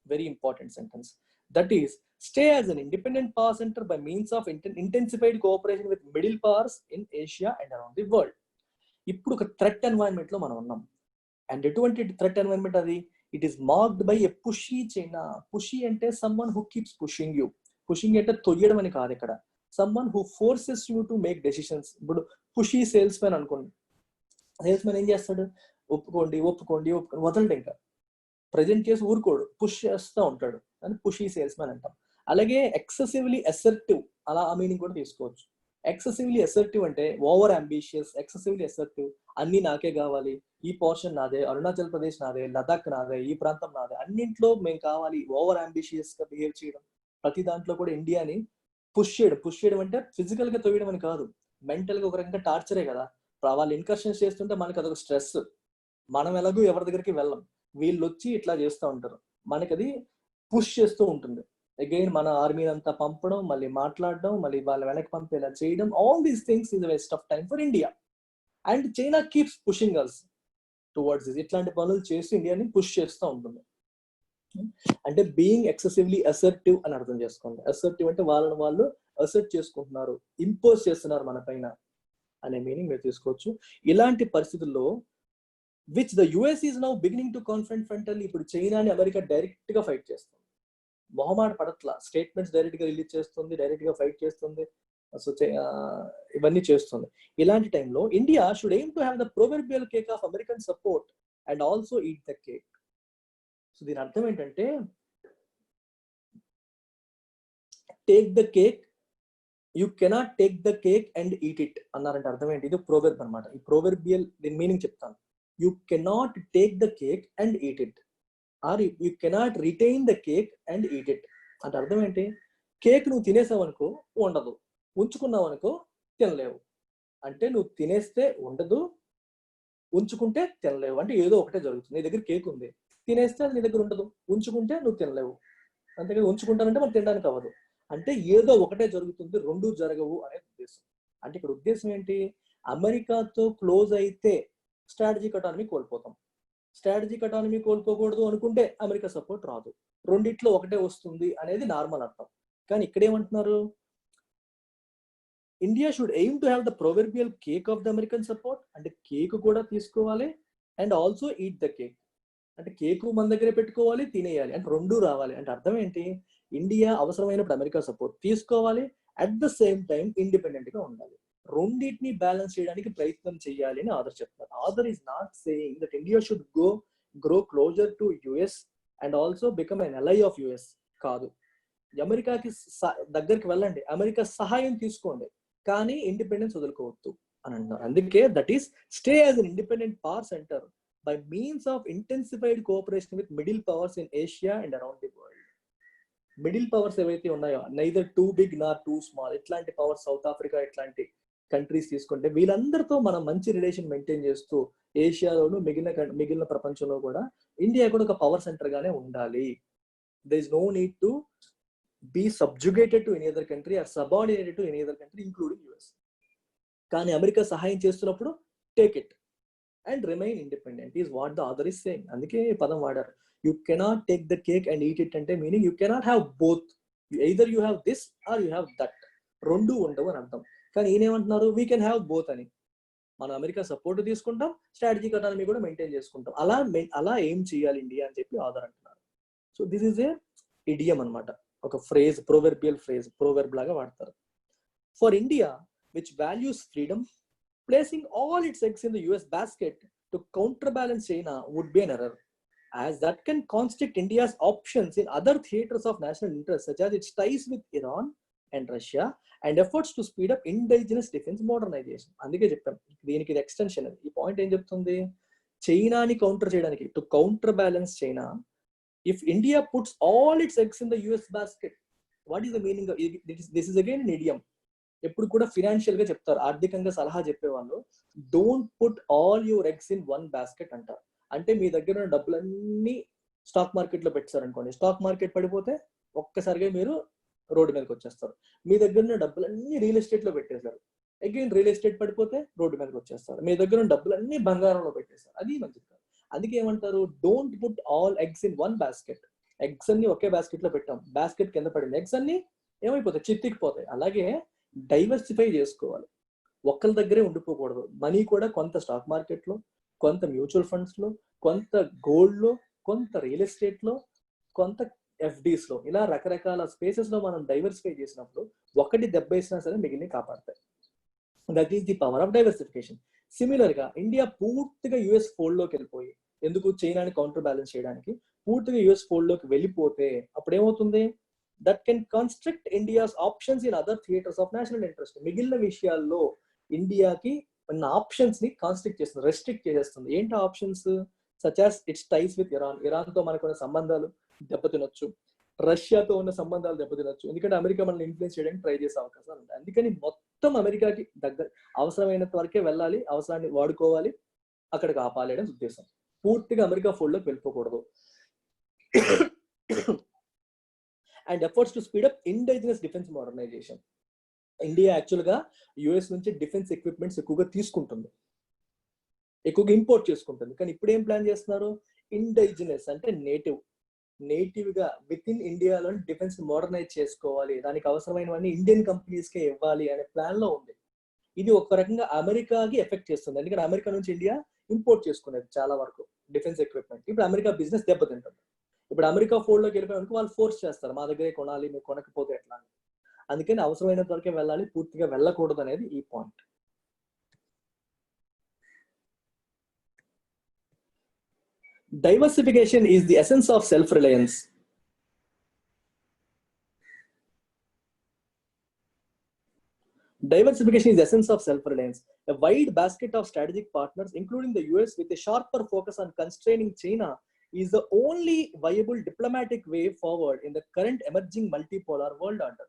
Very important sentence. That is, stay as an independent power center by means of intensified cooperation with middle powers in Asia and around the world. ఇప్పుడు ఒక threat environment లో మనం ఉన్నాం. అండ్ ఎటువంటి threat environment అది? It is marked by a pushy China. Pushy అంటే someone who keeps pushing you. Pushing అంటే తొయ్యడం అని కాదు ఇక్కడ. Someone who forces you to make decisions. ఇప్పుడు పుషీ సేల్స్ మ్యాన్ అనుకోండి, సేల్స్ మ్యాన్ ఏం చేస్తాడు? ఒప్పుకోండి వదలడు, ఇంకా ప్రజెంట్ చేసి ఊరుకోడు, పుష్ చేస్తూ ఉంటాడు అని పుషీ సేల్స్ మ్యాన్ అంటాం. అలాగే ఎక్సెసివ్లీ అసర్టివ్, అలా ఆ మీనింగ్ కూడా తీసుకోవచ్చు. ఎక్సెసివ్లీ అసర్టివ్ అంటే ఓవర్ అంబిషియస్, ఎక్సెసివ్లీ అసర్టివ్, అన్ని నాకే కావాలి, ఈ పోర్షన్ నాదే, అరుణాచల్ ప్రదేశ్ నాదే, లదాఖ్ నాదే, ఈ ప్రాంతం నాదే, అన్నింట్లో మేము కావాలి, ఓవర్ అంబిషియస్ గా బిహేవ్ చేయడం. ప్రతి దాంట్లో కూడా ఇండియాని పుష్ చేయడం అంటే ఫిజికల్ గా తొయ్యడం అని కాదు, మెంటల్ గా ఒక రకంగా టార్చరే కదా. వాళ్ళు ఇన్కర్షన్స్ చేస్తుంటే మనకి అదొక స్ట్రెస్. మనం ఎలాగో ఎవరి దగ్గరికి వెళ్ళం, వీళ్ళు వచ్చి ఇట్లా చేస్తూ ఉంటారు, మనకి అది పుష్ చేస్తూ ఉంటుంది. అగైన్ మన ఆర్మీ అంతా పంపడం, మళ్ళీ మాట్లాడడం, మళ్ళీ వాళ్ళ వెనక్కి పంపేలా చేయడం, all these things is waste of time for India. And China keeps pushing us towards this. ఇట్లాంటి పనులు చేసి ఇండియాని పుష్ చేస్తూ ఉంటుంది. అంటే బీయింగ్ ఎక్సెసివ్లీ అసర్టివ్ అని అర్థం చేసుకోండి. అసర్టివ్ అంటే వాళ్ళని వాళ్ళు అసర్ట్ చేసుకుంటున్నారు, ఇంపోజ్ చేస్తున్నారు మన పైన అనే మీనింగ్ మీరు తీసుకోవచ్చు. ఇలాంటి పరిస్థితుల్లో which the US is now beginning to confront frontally. ఇప్పుడు చైనాని అమెరికా డైరెక్ట్ గా ఫైట్ చేస్తుంది, మొహమాట పడట్లా, స్టేట్మెంట్స్ డైరెక్ట్ గా రిలీజ్ చేస్తుంది, డైరెక్ట్ గా ఫైట్ చేస్తుంది, సో ఇవన్నీ చేస్తుంది. ఇలాంటి టైంలో India should aim to have the proverbial cake of American support and also eat the cake. So దీని అర్థం ఏంటంటే, take the cake, you cannot take the cake and eat it అన్నారంటే అర్థం ఏంటి? ఇది ప్రోవెర్బ్ అనమాట. ఈ ప్రోవెర్బియల్ దీని మీనింగ్ చెప్తాను. You cannot take the cake and eat it, or you cannot retain the cake and eat it అంటే అర్థం ఏంటి? కేక్ నువ్వు తినేసావు అనుకో ఉండదు, ఉంచుకున్నావు అనుకో తినలేవు. అంటే నువ్వు తినేస్తే ఉండదు, ఉంచుకుంటే తినలేవు. అంటే ఏదో ఒకటే జరుగుతుంది. నీ దగ్గర కేక్ ఉంది, తినేస్తే అది నీ దగ్గర ఉండదు, ఉంచుకుంటే నువ్వు తినలేవు. అంతేకాదు ఉంచుకుంటానంటే మనం తినడానికి అవ్వదు. అంటే ఏదో ఒకటే జరుగుతుంది, రెండు జరగవు అనే ఉద్దేశం. అంటే ఇక్కడ ఉద్దేశం ఏంటి? అమెరికాతో క్లోజ్ అయితే స్ట్రాటజిక్ అటానమీ కోల్పోతాం. స్ట్రాటజిక్ అటానమీ కోల్పోకూడదు అనుకుంటే అమెరికా సపోర్ట్ రాదు, రెండిట్లో ఒకటే వస్తుంది అనేది నార్మల్ అర్థం. కానీ ఇక్కడ ఏమంటున్నారు? India should aim to have the proverbial cake of the American support. అంటే కేక్ కూడా తీసుకోవాలి and also eat the cake. అంటే కేకు మన దగ్గరే పెట్టుకోవాలి, తినేయాలి, అంటే రెండు రావాలి. అంటే అర్థం ఏంటి? ఇండియా అవసరమైనప్పుడు అమెరికా సపోర్ట్ తీసుకోవాలి, at the same time independent గా ఉండాలి. రెండింటిని బ్యాలెన్స్ చేయడానికి ప్రయత్నం చేయాలి అని ఆథర్ చెప్తారు. Author is not saying that India should grow closer to US and also become an ally of US. కాదు, అమెరికాకి దగ్గరికి వెళ్ళండి, అమెరికా సహాయం తీసుకోండి, కానీ ఇండిపెండెన్స్ వదులుకోవద్దు అని అంటున్నారు. అందుకే that is stay as an independent power centre by means of intensified cooperation with middle powers in Asia and around the world. Middle powers ఏవైతే ఉన్నాయో, నైదర్ టూ బిగ్ నార్ టూ స్మాల్, ఇట్లాంటి powers, south Africa ఇట్లాంటి countries తీసుకుంటే వీళ్ళందరితో మనం మంచి relation maintain చేస్తూ ఏషియాలోను మిగిలిన ప్రపంచంలో కూడా ఇండియా కూడా ఒక పవర్ సెంటర్ గానే ఉండాలి. there is no need to be subjugated to any other country or subordinated to any other country including US. కానీ అమెరికా సహాయం చేస్తున్నప్పుడు take it and remain independent is what the author is saying. అందుకే పదం వాడారు, you cannot take the cake and eat it అంటే meaning you cannot have both, either you have this or you have that, రెండు ఉండవు అని అర్థం. కానీ ఈయనేమంటున్నారు? we can have both అని. మనం అమెరికా సపోర్ట్ తీసుకుంటాం, స్ట్రాటజిక్ అటానమీ కూడా మెయింటైన్ చేసుకుంటాం. అలా ఏం చేయాలి ఇండియా అని చెప్పి ఆథర్ అంటున్నారు. So this is a idiom అనమాట, ఒక ఫ్రేజ్, ప్రొవెర్బియల్ ఫ్రేజ్, ప్రొవెర్బ్ లాగా వాడతారు. For India which values freedom, placing all its eggs in the US basket to counterbalance China would be an error, as that can constrict India's options in other theaters of national interest, such as its ties with Iran and Russia and efforts to speed up indigenous defense modernization. అందుకే చెప్పాం దీనికి extension. ఈ point ఏం చెప్తుంది? చైనాని counter చేయడానికి, to counter balance China, if India puts all it's eggs in the US basket, what is the meaning of this? Is again an idiom. ఎప్పుడు కూడా financial గా చెప్తారు, ఆర్థికంగా సలహా చెప్పేవాళ్ళు, don't put all your eggs in one basket అంటారు. అంటే మీ దగ్గర ఉన్న డబ్బులన్నీ స్టాక్ మార్కెట్ లో పెట్టారనుకోండి, స్టాక్ మార్కెట్ పడిపోతే ఒక్కసారిగా మీరు రోడ్డు మీదకి వచ్చేస్తారు. మీ దగ్గర ఉన్న డబ్బులన్నీ రియల్ ఎస్టేట్ లో పెట్టేశారు, అగైన్ రియల్ ఎస్టేట్ పడిపోతే రోడ్డు మీదకి వచ్చేస్తారు. మీ దగ్గర ఉన్న డబ్బులన్నీ బంగారంలో పెట్టేస్తారు, అది మంచిది కాదు. అందుకే ఏమంటారు, don't put all eggs in one basket. Eggs అన్ని ఒకే బాస్కెట్ లో పెట్టాం, బాస్కెట్ కింద పడింది, ఎగ్స్ అన్ని ఏమైపోతాయి, చిత్తికిపోతాయి. అలాగే డైవర్సిఫై చేసుకోవాలి, ఒక్కరి దగ్గరే ఉండిపోకూడదు. మనీ కూడా కొంత స్టాక్ మార్కెట్ లో, కొంత మ్యూచువల్ ఫండ్స్ లో, కొంత గోల్డ్ లో, కొంత రియల్ ఎస్టేట్ లో, కొంత ఎఫ్డీస్ లో, ఇలా రకరకాల స్పేసెస్ లో మనం డైవర్సిఫై చేసినప్పుడు ఒకటి దెబ్బేసినా సరే మిగిలిన కాపాడతాయి. That is the power of diversification. Similar గా ఇండియా పూర్తిగా యుఎస్ ఫోల్డ్ లోకి వెళ్ళిపోయి, ఎందుకు, చైనాని కౌంటర్ బ్యాలెన్స్ చేయడానికి పూర్తిగా యుఎస్ ఫోల్డ్ లోకి వెళ్ళిపోతే అప్పుడు ఏమవుతుంది, that can constrict India's options in other theatres of national interest. మిగిలిన విషయాల్లో ఇండియాకి ఉన్న ఆప్షన్స్ ని కాన్స్ట్రిక్ట్ చేస్తుంది, రెస్ట్రిక్ట్ చేసేస్తుంది. ఏంటి options? Such as its ties with Iran, Iran తో మనకున్న సంబంధాలు దెబ్బతినొచ్చు, రష్యాతో ఉన్న సంబంధాలు దెబ్బతినొచ్చు, ఎందుకంటే అమెరికా మనల్ని ఇన్ఫ్లుయెన్స్ చేయడానికి ట్రై చేసే అవకాశాలు ఉంటాయి. అందుకని మొత్తం అమెరికాకి దగ్గర, అవసరమైనంత వరకే వెళ్ళాలి, అవసరాన్ని వాడుకోవాలి, అక్కడికి ఆపాలి అనే ఉద్దేశం. పూర్తిగా అమెరికా ఫోల్డ్ లోకి వెళ్ళిపోకూడదు. And efforts to speed up indigenous defence modernisation. India actual గా యుఎస్ నుంచి డిఫెన్స్ ఎక్విప్మెంట్స్ ఎక్కువగా తీసుకుంటుంది, ఎక్కువగా ఇంపోర్ట్ చేసుకుంటుంది. కానీ ఇప్పుడు ఏం ప్లాన్ చేస్తున్నారు, ఇండిజినస్ అంటే నేటివ్ గా విత్ ఇన్ ఇండియాలో డిఫెన్స్ మోడర్నైజ్ చేసుకోవాలి, దానికి అవసరమైనవన్నీ ఇండియన్ కంపెనీస్ కే ఇవ్వాలి అనే ప్లాన్ లో ఉంది. ఇది ఒక రకంగా అమెరికాకి ఎఫెక్ట్ చేస్తుంది, ఎందుకంటే అమెరికా నుంచి ఇండియా ఇంపోర్ట్ చేసుకునేది చాలా వరకు డిఫెన్స్ ఎక్విప్మెంట్. ఇప్పుడు అమెరికా బిజినెస్ దెబ్బతింటుంది. ఇప్పుడు అమెరికా ఫోల్డ్ లోకి వెళ్ళిపోయినందుకు వాళ్ళు ఫోర్స్ చేస్తారు, మా దగ్గరే కొనాలి, మీరు కొనకపోతే ఎట్లా. అందుకని అవసరమైనంత వరకే వెళ్ళాలి, పూర్తిగా వెళ్ళకూడదు అనేది ఈ point. Diversification is the essence of self-reliance. Diversification is the essence of self-reliance. A wide basket of strategic partners, including the US, with a sharper focus on constraining China, is the only viable diplomatic way forward in the current emerging multipolar world order.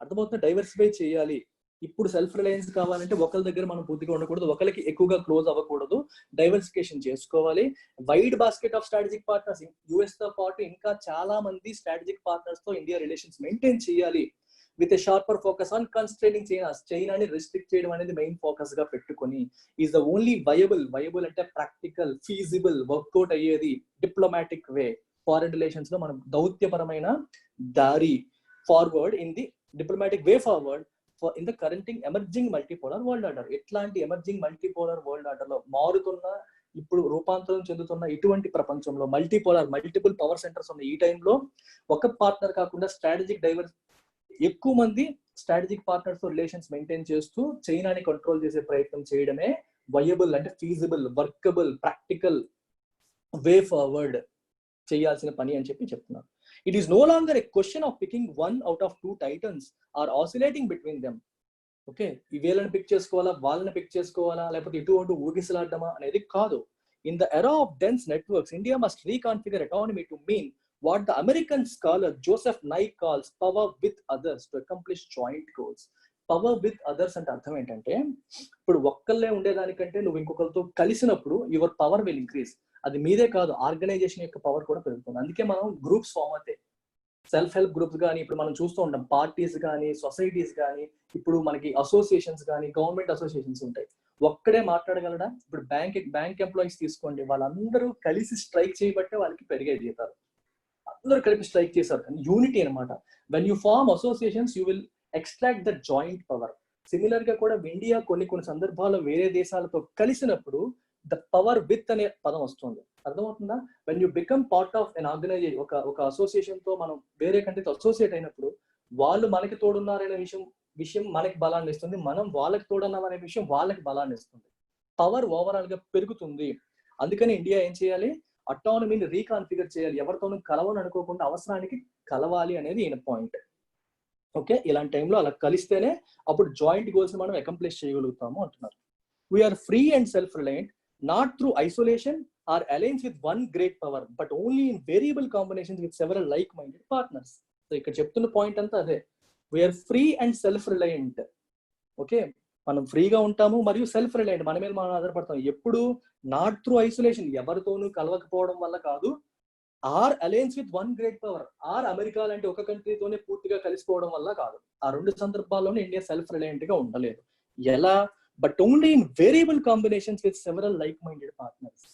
అర్థమవుతుంది, diversify చేయాలి. ఇప్పుడు self Reliance కావాలంటే ఒకరి దగ్గర మనం పూర్తిగా ఉండకూడదు, ఒకరికి ఎక్కువగా క్లోజ్ అవ్వకూడదు, డైవర్సిఫికేషన్ చేసుకోవాలి. Wide basket of strategic partners, US తో పాటు ఇంకా చాలా మంది స్ట్రాటజిక్ పార్ట్నర్స్ తో ఇండియా రిలేషన్స్ మెయింటైన్ చేయాలి. With a sharper focus on constraining చైనాని రిస్ట్రిక్ట్ చేయడం అనేది మెయిన్ ఫోకస్ గా పెట్టుకొని, ఈజ్ ద ఓన్లీ వయబుల్ అంటే ప్రాక్టికల్, ఫీజిబుల్, వర్కౌట్ అయ్యేది డిప్లొమాటిక్ వే ఫారెన్ రిలేషన్స్ లో మనం దౌత్యపరమైన దారి forward in the diplomatic way forward in the current emerging multipolar world order. ఎట్లాంటి ఎమర్జింగ్ మల్టీపోలర్ వరల్డ్ ఆర్డర్ లో మారుతున్న, ఇప్పుడు రూపాంతరం చెందుతున్న ఇటువంటి ప్రపంచంలో మల్టిపుల్ పవర్ సెంటర్స్ ఉన్న ఈ టైంలో ఒక పార్ట్నర్ కాకుండా ఎక్కువ మంది స్ట్రాటజిక్ పార్ట్నర్స్ తో రిలేషన్స్ మెయింటైన్ చేస్తూ చైనాని కంట్రోల్ చేసే ప్రయత్నం చేయడమే వయబుల్ అంటే feasible, workable, practical way forward చేయాల్సిన పని అని చెప్పి చెప్తున్నారు. It is no longer a question of picking one out of two titans or oscillating between them. Okay, ఈ వీళ్ళని పిక్ చేసుకోవాలా, వాళ్ళని పిక్ చేసుకోవాలా, లేకపోతే ఇటు అటు ఊగిసలాడమా అనేది కాదు. In the era of dense networks, India must reconfigure economy to mean what the American scholar Joseph Nye calls power with others to accomplish joint goals. Power with others అంటే అర్థం ఏంటంటే, ఇప్పుడు ఒక్కళ్ళే ఉండేదానికంటే నువ్వు ఇంకొకరితో కలిసినప్పుడు యువర్ పవర్ విల్ ఇంక్రీజ్. అది మీదే కాదు, ఆర్గనైజేషన్ యొక్క పవర్ కూడా పెరుగుతుంది. అందుకే మనం గ్రూప్స్ ఫామ్ అవుతాయి, సెల్ఫ్ హెల్ప్ గ్రూప్స్ కానీ, ఇప్పుడు మనం చూస్తూ ఉంటాం పార్టీస్ కానీ, సొసైటీస్ కానీ, ఇప్పుడు మనకి అసోసియేషన్స్ కానీ, గవర్నమెంట్ అసోసియేషన్స్ ఉంటాయి. ఒక్కడే మాట్లాడగలడా? ఇప్పుడు బ్యాంక్ ఎంప్లాయీస్ తీసుకోండి, వాళ్ళందరూ కలిసి స్ట్రైక్ చేయబట్టే వాళ్ళకి పెరిగే జీతాలు, అందరూ కలిపి స్ట్రైక్ చేశారు. యూనిటీ అనమాట. When you form associations you will extract the joint power. Similar గా కూడా ఇండియా కొన్ని సందర్భాల్లో వేరే దేశాలతో కలిసినప్పుడు ద పవర్ విత్ అనే పదం వస్తుంది. అర్థమవుతుందా? When you become part of an organisation, ఒక అసోసియేషన్ తో మనం వేరే కంట్రీతో అసోసియేట్ అయినప్పుడు వాళ్ళు మనకి తోడున్నారనే విషయం మనకి బలాన్ని ఇస్తుంది, మనం వాళ్ళకి తోడున్నామనే విషయం వాళ్ళకి బలాన్ని ఇస్తుంది. పవర్ ఓవరాల్ గా పెరుగుతుంది. అందుకని ఇండియా ఏం చేయాలి? అటానమీని రీకాన్ఫిగర్ చేయాలి, ఎవరితోనూ కలవని అనుకోకుండా అవసరానికి కలవాలి అనేది ఈయన పాయింట్. ఓకే, ఇలాంటి టైంలో అలా కలిస్తేనే అప్పుడు జాయింట్ గోల్స్ మనం అకంప్లిష్ చేయగలుగుతాము అంటున్నారు. We're free and self reliant not through isolation or alliance with one great power but only in variable combinations with several like minded partners. So ఇక్కడ చెప్తున్న పాయింట్ అంతా అదే, we're free and self reliant okay, మనం ఫ్రీగా ఉంటాము మరియు self reliant, మన మీద మనం ఆధారపడతాం. ఎప్పుడు నాట్ త్రూ ఐసోలేషన్, ఎవరితోనూ కలవకపోవడం వల్ల కాదు, or alliance with one great power, or America లాంటి ఒక కంట్రీతోనే పూర్తిగా కలిసిపోవడం వల్ల కాదు. ఆ రెండు సందర్భాల్లోనే ఇండియా సెల్ఫ్ రిలయంట్ గా ఉండలేదు. ఎలా? But only in variable combinations with several like minded partners.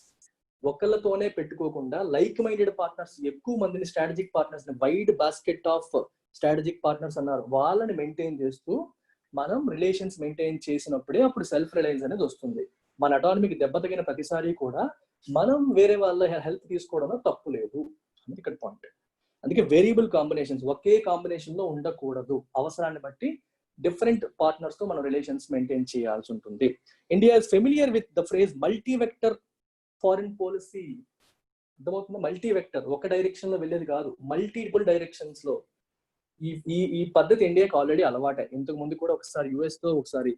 ఒకళ్ళతోనే పెట్టుకోకుండా లైక్ మైండెడ్ పార్ట్నర్స్, ఎక్కువ మందిని strategic partners, wide basket of strategic partners అన్నారు, వాళ్ళని మెయింటైన్ చేస్తూ మనం రిలేషన్స్ మెయింటైన్ చేసినప్పుడే అప్పుడు సెల్ఫ్ రిలయన్స్ అనేది వస్తుంది. మన అటానమీకి దెబ్బ తగిన ప్రతిసారి కూడా మనం వేరే వాళ్ళ హెల్ప్ తీసుకోవడంలో తప్పు లేదు. అది ఇక్కడ పాయింట్. అందుకే వేరియబుల్ కాంబినేషన్స్, ఒకే కాంబినేషన్ లో ఉండకూడదు. అవసరాన్ని బట్టి డిఫరెంట్ పార్ట్నర్స్ తో మనం రిలేషన్స్ మెయింటైన్ చేయాల్సి ఉంటుంది. India is familiar with the phrase multi vector foreign policy. అర్థమవుతుందా? మల్టీ వెక్టర్, ఒక డైరెక్షన్ లో వెళ్ళేది కాదు, మల్టిపుల్ డైరెక్షన్స్ లో. ఈ పద్ధతి ఇండియాకి ఆల్రెడీ అలవాటే. ఇంతకు ముందు కూడా ఒకసారి యుఎస్ తో, ఒకసారి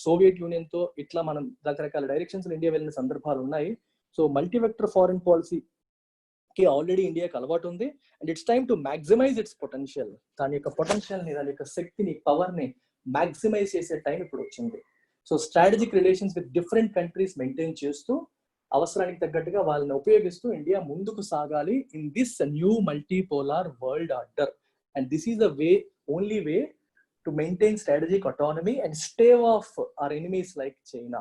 సోవియట్ యూనియన్ తో, ఇట్లా మనం రకరకాల డైరెక్షన్స్ లో ఇండియా వెళ్ళిన సందర్భాలు ఉన్నాయి. So multi vector foreign policy కి ఆల్రెడీ ఇండియాకి అలవాటు ఉంది. And it's time to maximise its potential. దాని యొక్క పొటెన్షియల్ ని, దాని యొక్క శక్తిని, పవర్ ని మ్యాక్సిమైజ్ చేసే టైం ఇప్పుడు వచ్చింది. So strategic relations with different countries maintain చేస్తూ, అవసరానికి తగ్గట్టుగా వాళ్ళని ఉపయోగిస్తూ ఇండియా ముందుకు సాగాలి in this new multipolar world order. And this is the way, only way to maintain strategic autonomy and stave off our enemies like China.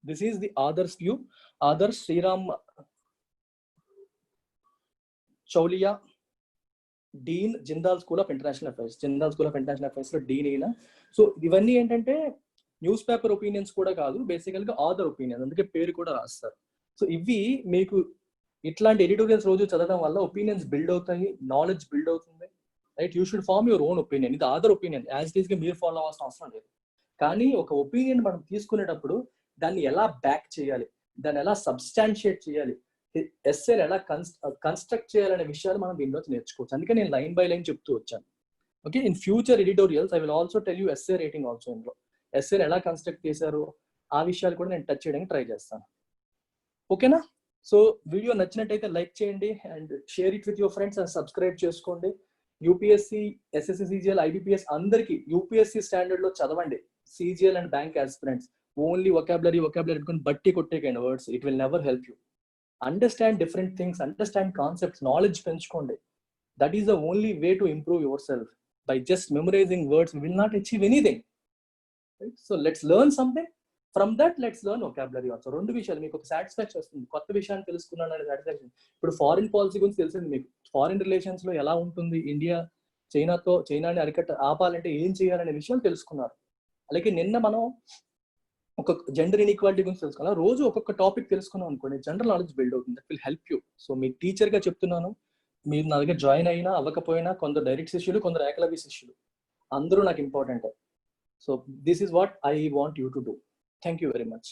This is the Adar's view. Adar's Sriram Chaulia, dean, Jindal School of International Affairs. Jindal School of International Affairs లో dean అయినా. So ఇవన్నీ ఏంటంటే news paper opinions కూడా కాదు, బేసికల్ గా author opinion, అందుకే పేరు కూడా రాస్తారు. సో ఇవి మీకు ఇట్లాంటి ఎడిటోరియల్స్ రోజు చదవడం వల్ల ఒపీనియన్స్ బిల్డ్ అవుతాయి, నాలెడ్జ్ బిల్డ్ అవుతుంది. Right? You should form your own opinion. ఇది author opinion, as it is గా మీరు ఫాలో అవ్వాల్సిన అవసరం లేదు. కానీ ఒక ఒపీనియన్ మనం తీసుకునేటప్పుడు దాన్ని ఎలా బ్యాక్ చేయాలి, దాన్ని ఎలా సబ్స్టాన్షియేట్ చేయాలి, ఎస్ఏని ఎలా కన్స్ట్రక్ట్ చేయాలనే విషయాలు మనం దీనిలో నేర్చుకోవచ్చు. అందుకే నేను లైన్ బై లైన్ చెప్తూ వచ్చాను. Okay, in future editorials I will also tell you SA rating also. ఇందులో ఎస్ఏని ఎలా కన్స్ట్రక్ట్ చేశారు ఆ విషయాలు కూడా నేను టచ్ చేయడానికి ట్రై చేస్తాను. ఓకేనా? సో వీడియో నచ్చినట్టయితే లైక్ చేయండి and share it with your friends and subscribe చేసుకోండి. యూపీఎస్సీ, ఎస్ఎస్సి, సిజిఎల్, ఐబిపిఎస్ అందరికి యూపీఎస్సీ స్టాండర్డ్ లో చదవండి. CGL and bank aspirants only vocabulary పెట్టుకుని బట్టి కొట్టేకండి words. It will never help you. Understand different things, understand concepts, knowledge పెంచుకోండి. That is the only way to improve yourself. By just memorising words we will not achieve anything. Right? So let's learn something. From that let's learn vocabulary also. రెండు విషయాలు మీకు ఒక satisfaction వస్తుంది. కొత్త విషయాన్ని తెలుసుకున్నాను అనే సాటిస్ఫాక్షన్. ఇప్పుడు ఫారిన్ పాలసీ గురించి తెలిసింది మీకు. ఫారిన్ రిలేషన్స్ లో ఎలా ఉంటుంది, ఇండియా చైనాని ఆపాలంటే ఏం చేయాలనే విషయాలు తెలుసుకున్నారు. అలాగే నిన్న మనం ఒక జెండర్ ఇన్ఈక్వాలిటీ గురించి తెలుసుకున్నాం. రోజు ఒక్కొక్క టాపిక్ తెలుసుకున్నాం అనుకోండి, జనరల్ నాలెడ్జ్ బిల్డ్ అవుతుంది. That will help you. So me teacher గా చెప్తున్నాను, మీరు నా దగ్గర జాయిన్ అయినా అవ్వకపోయినా, కొందరు డైరెక్ట్ శిష్యులు, కొందరు ఏకలవ్య శిష్యులు, అందరూ నాకు important. So this is what I want you to do. Thank you very much.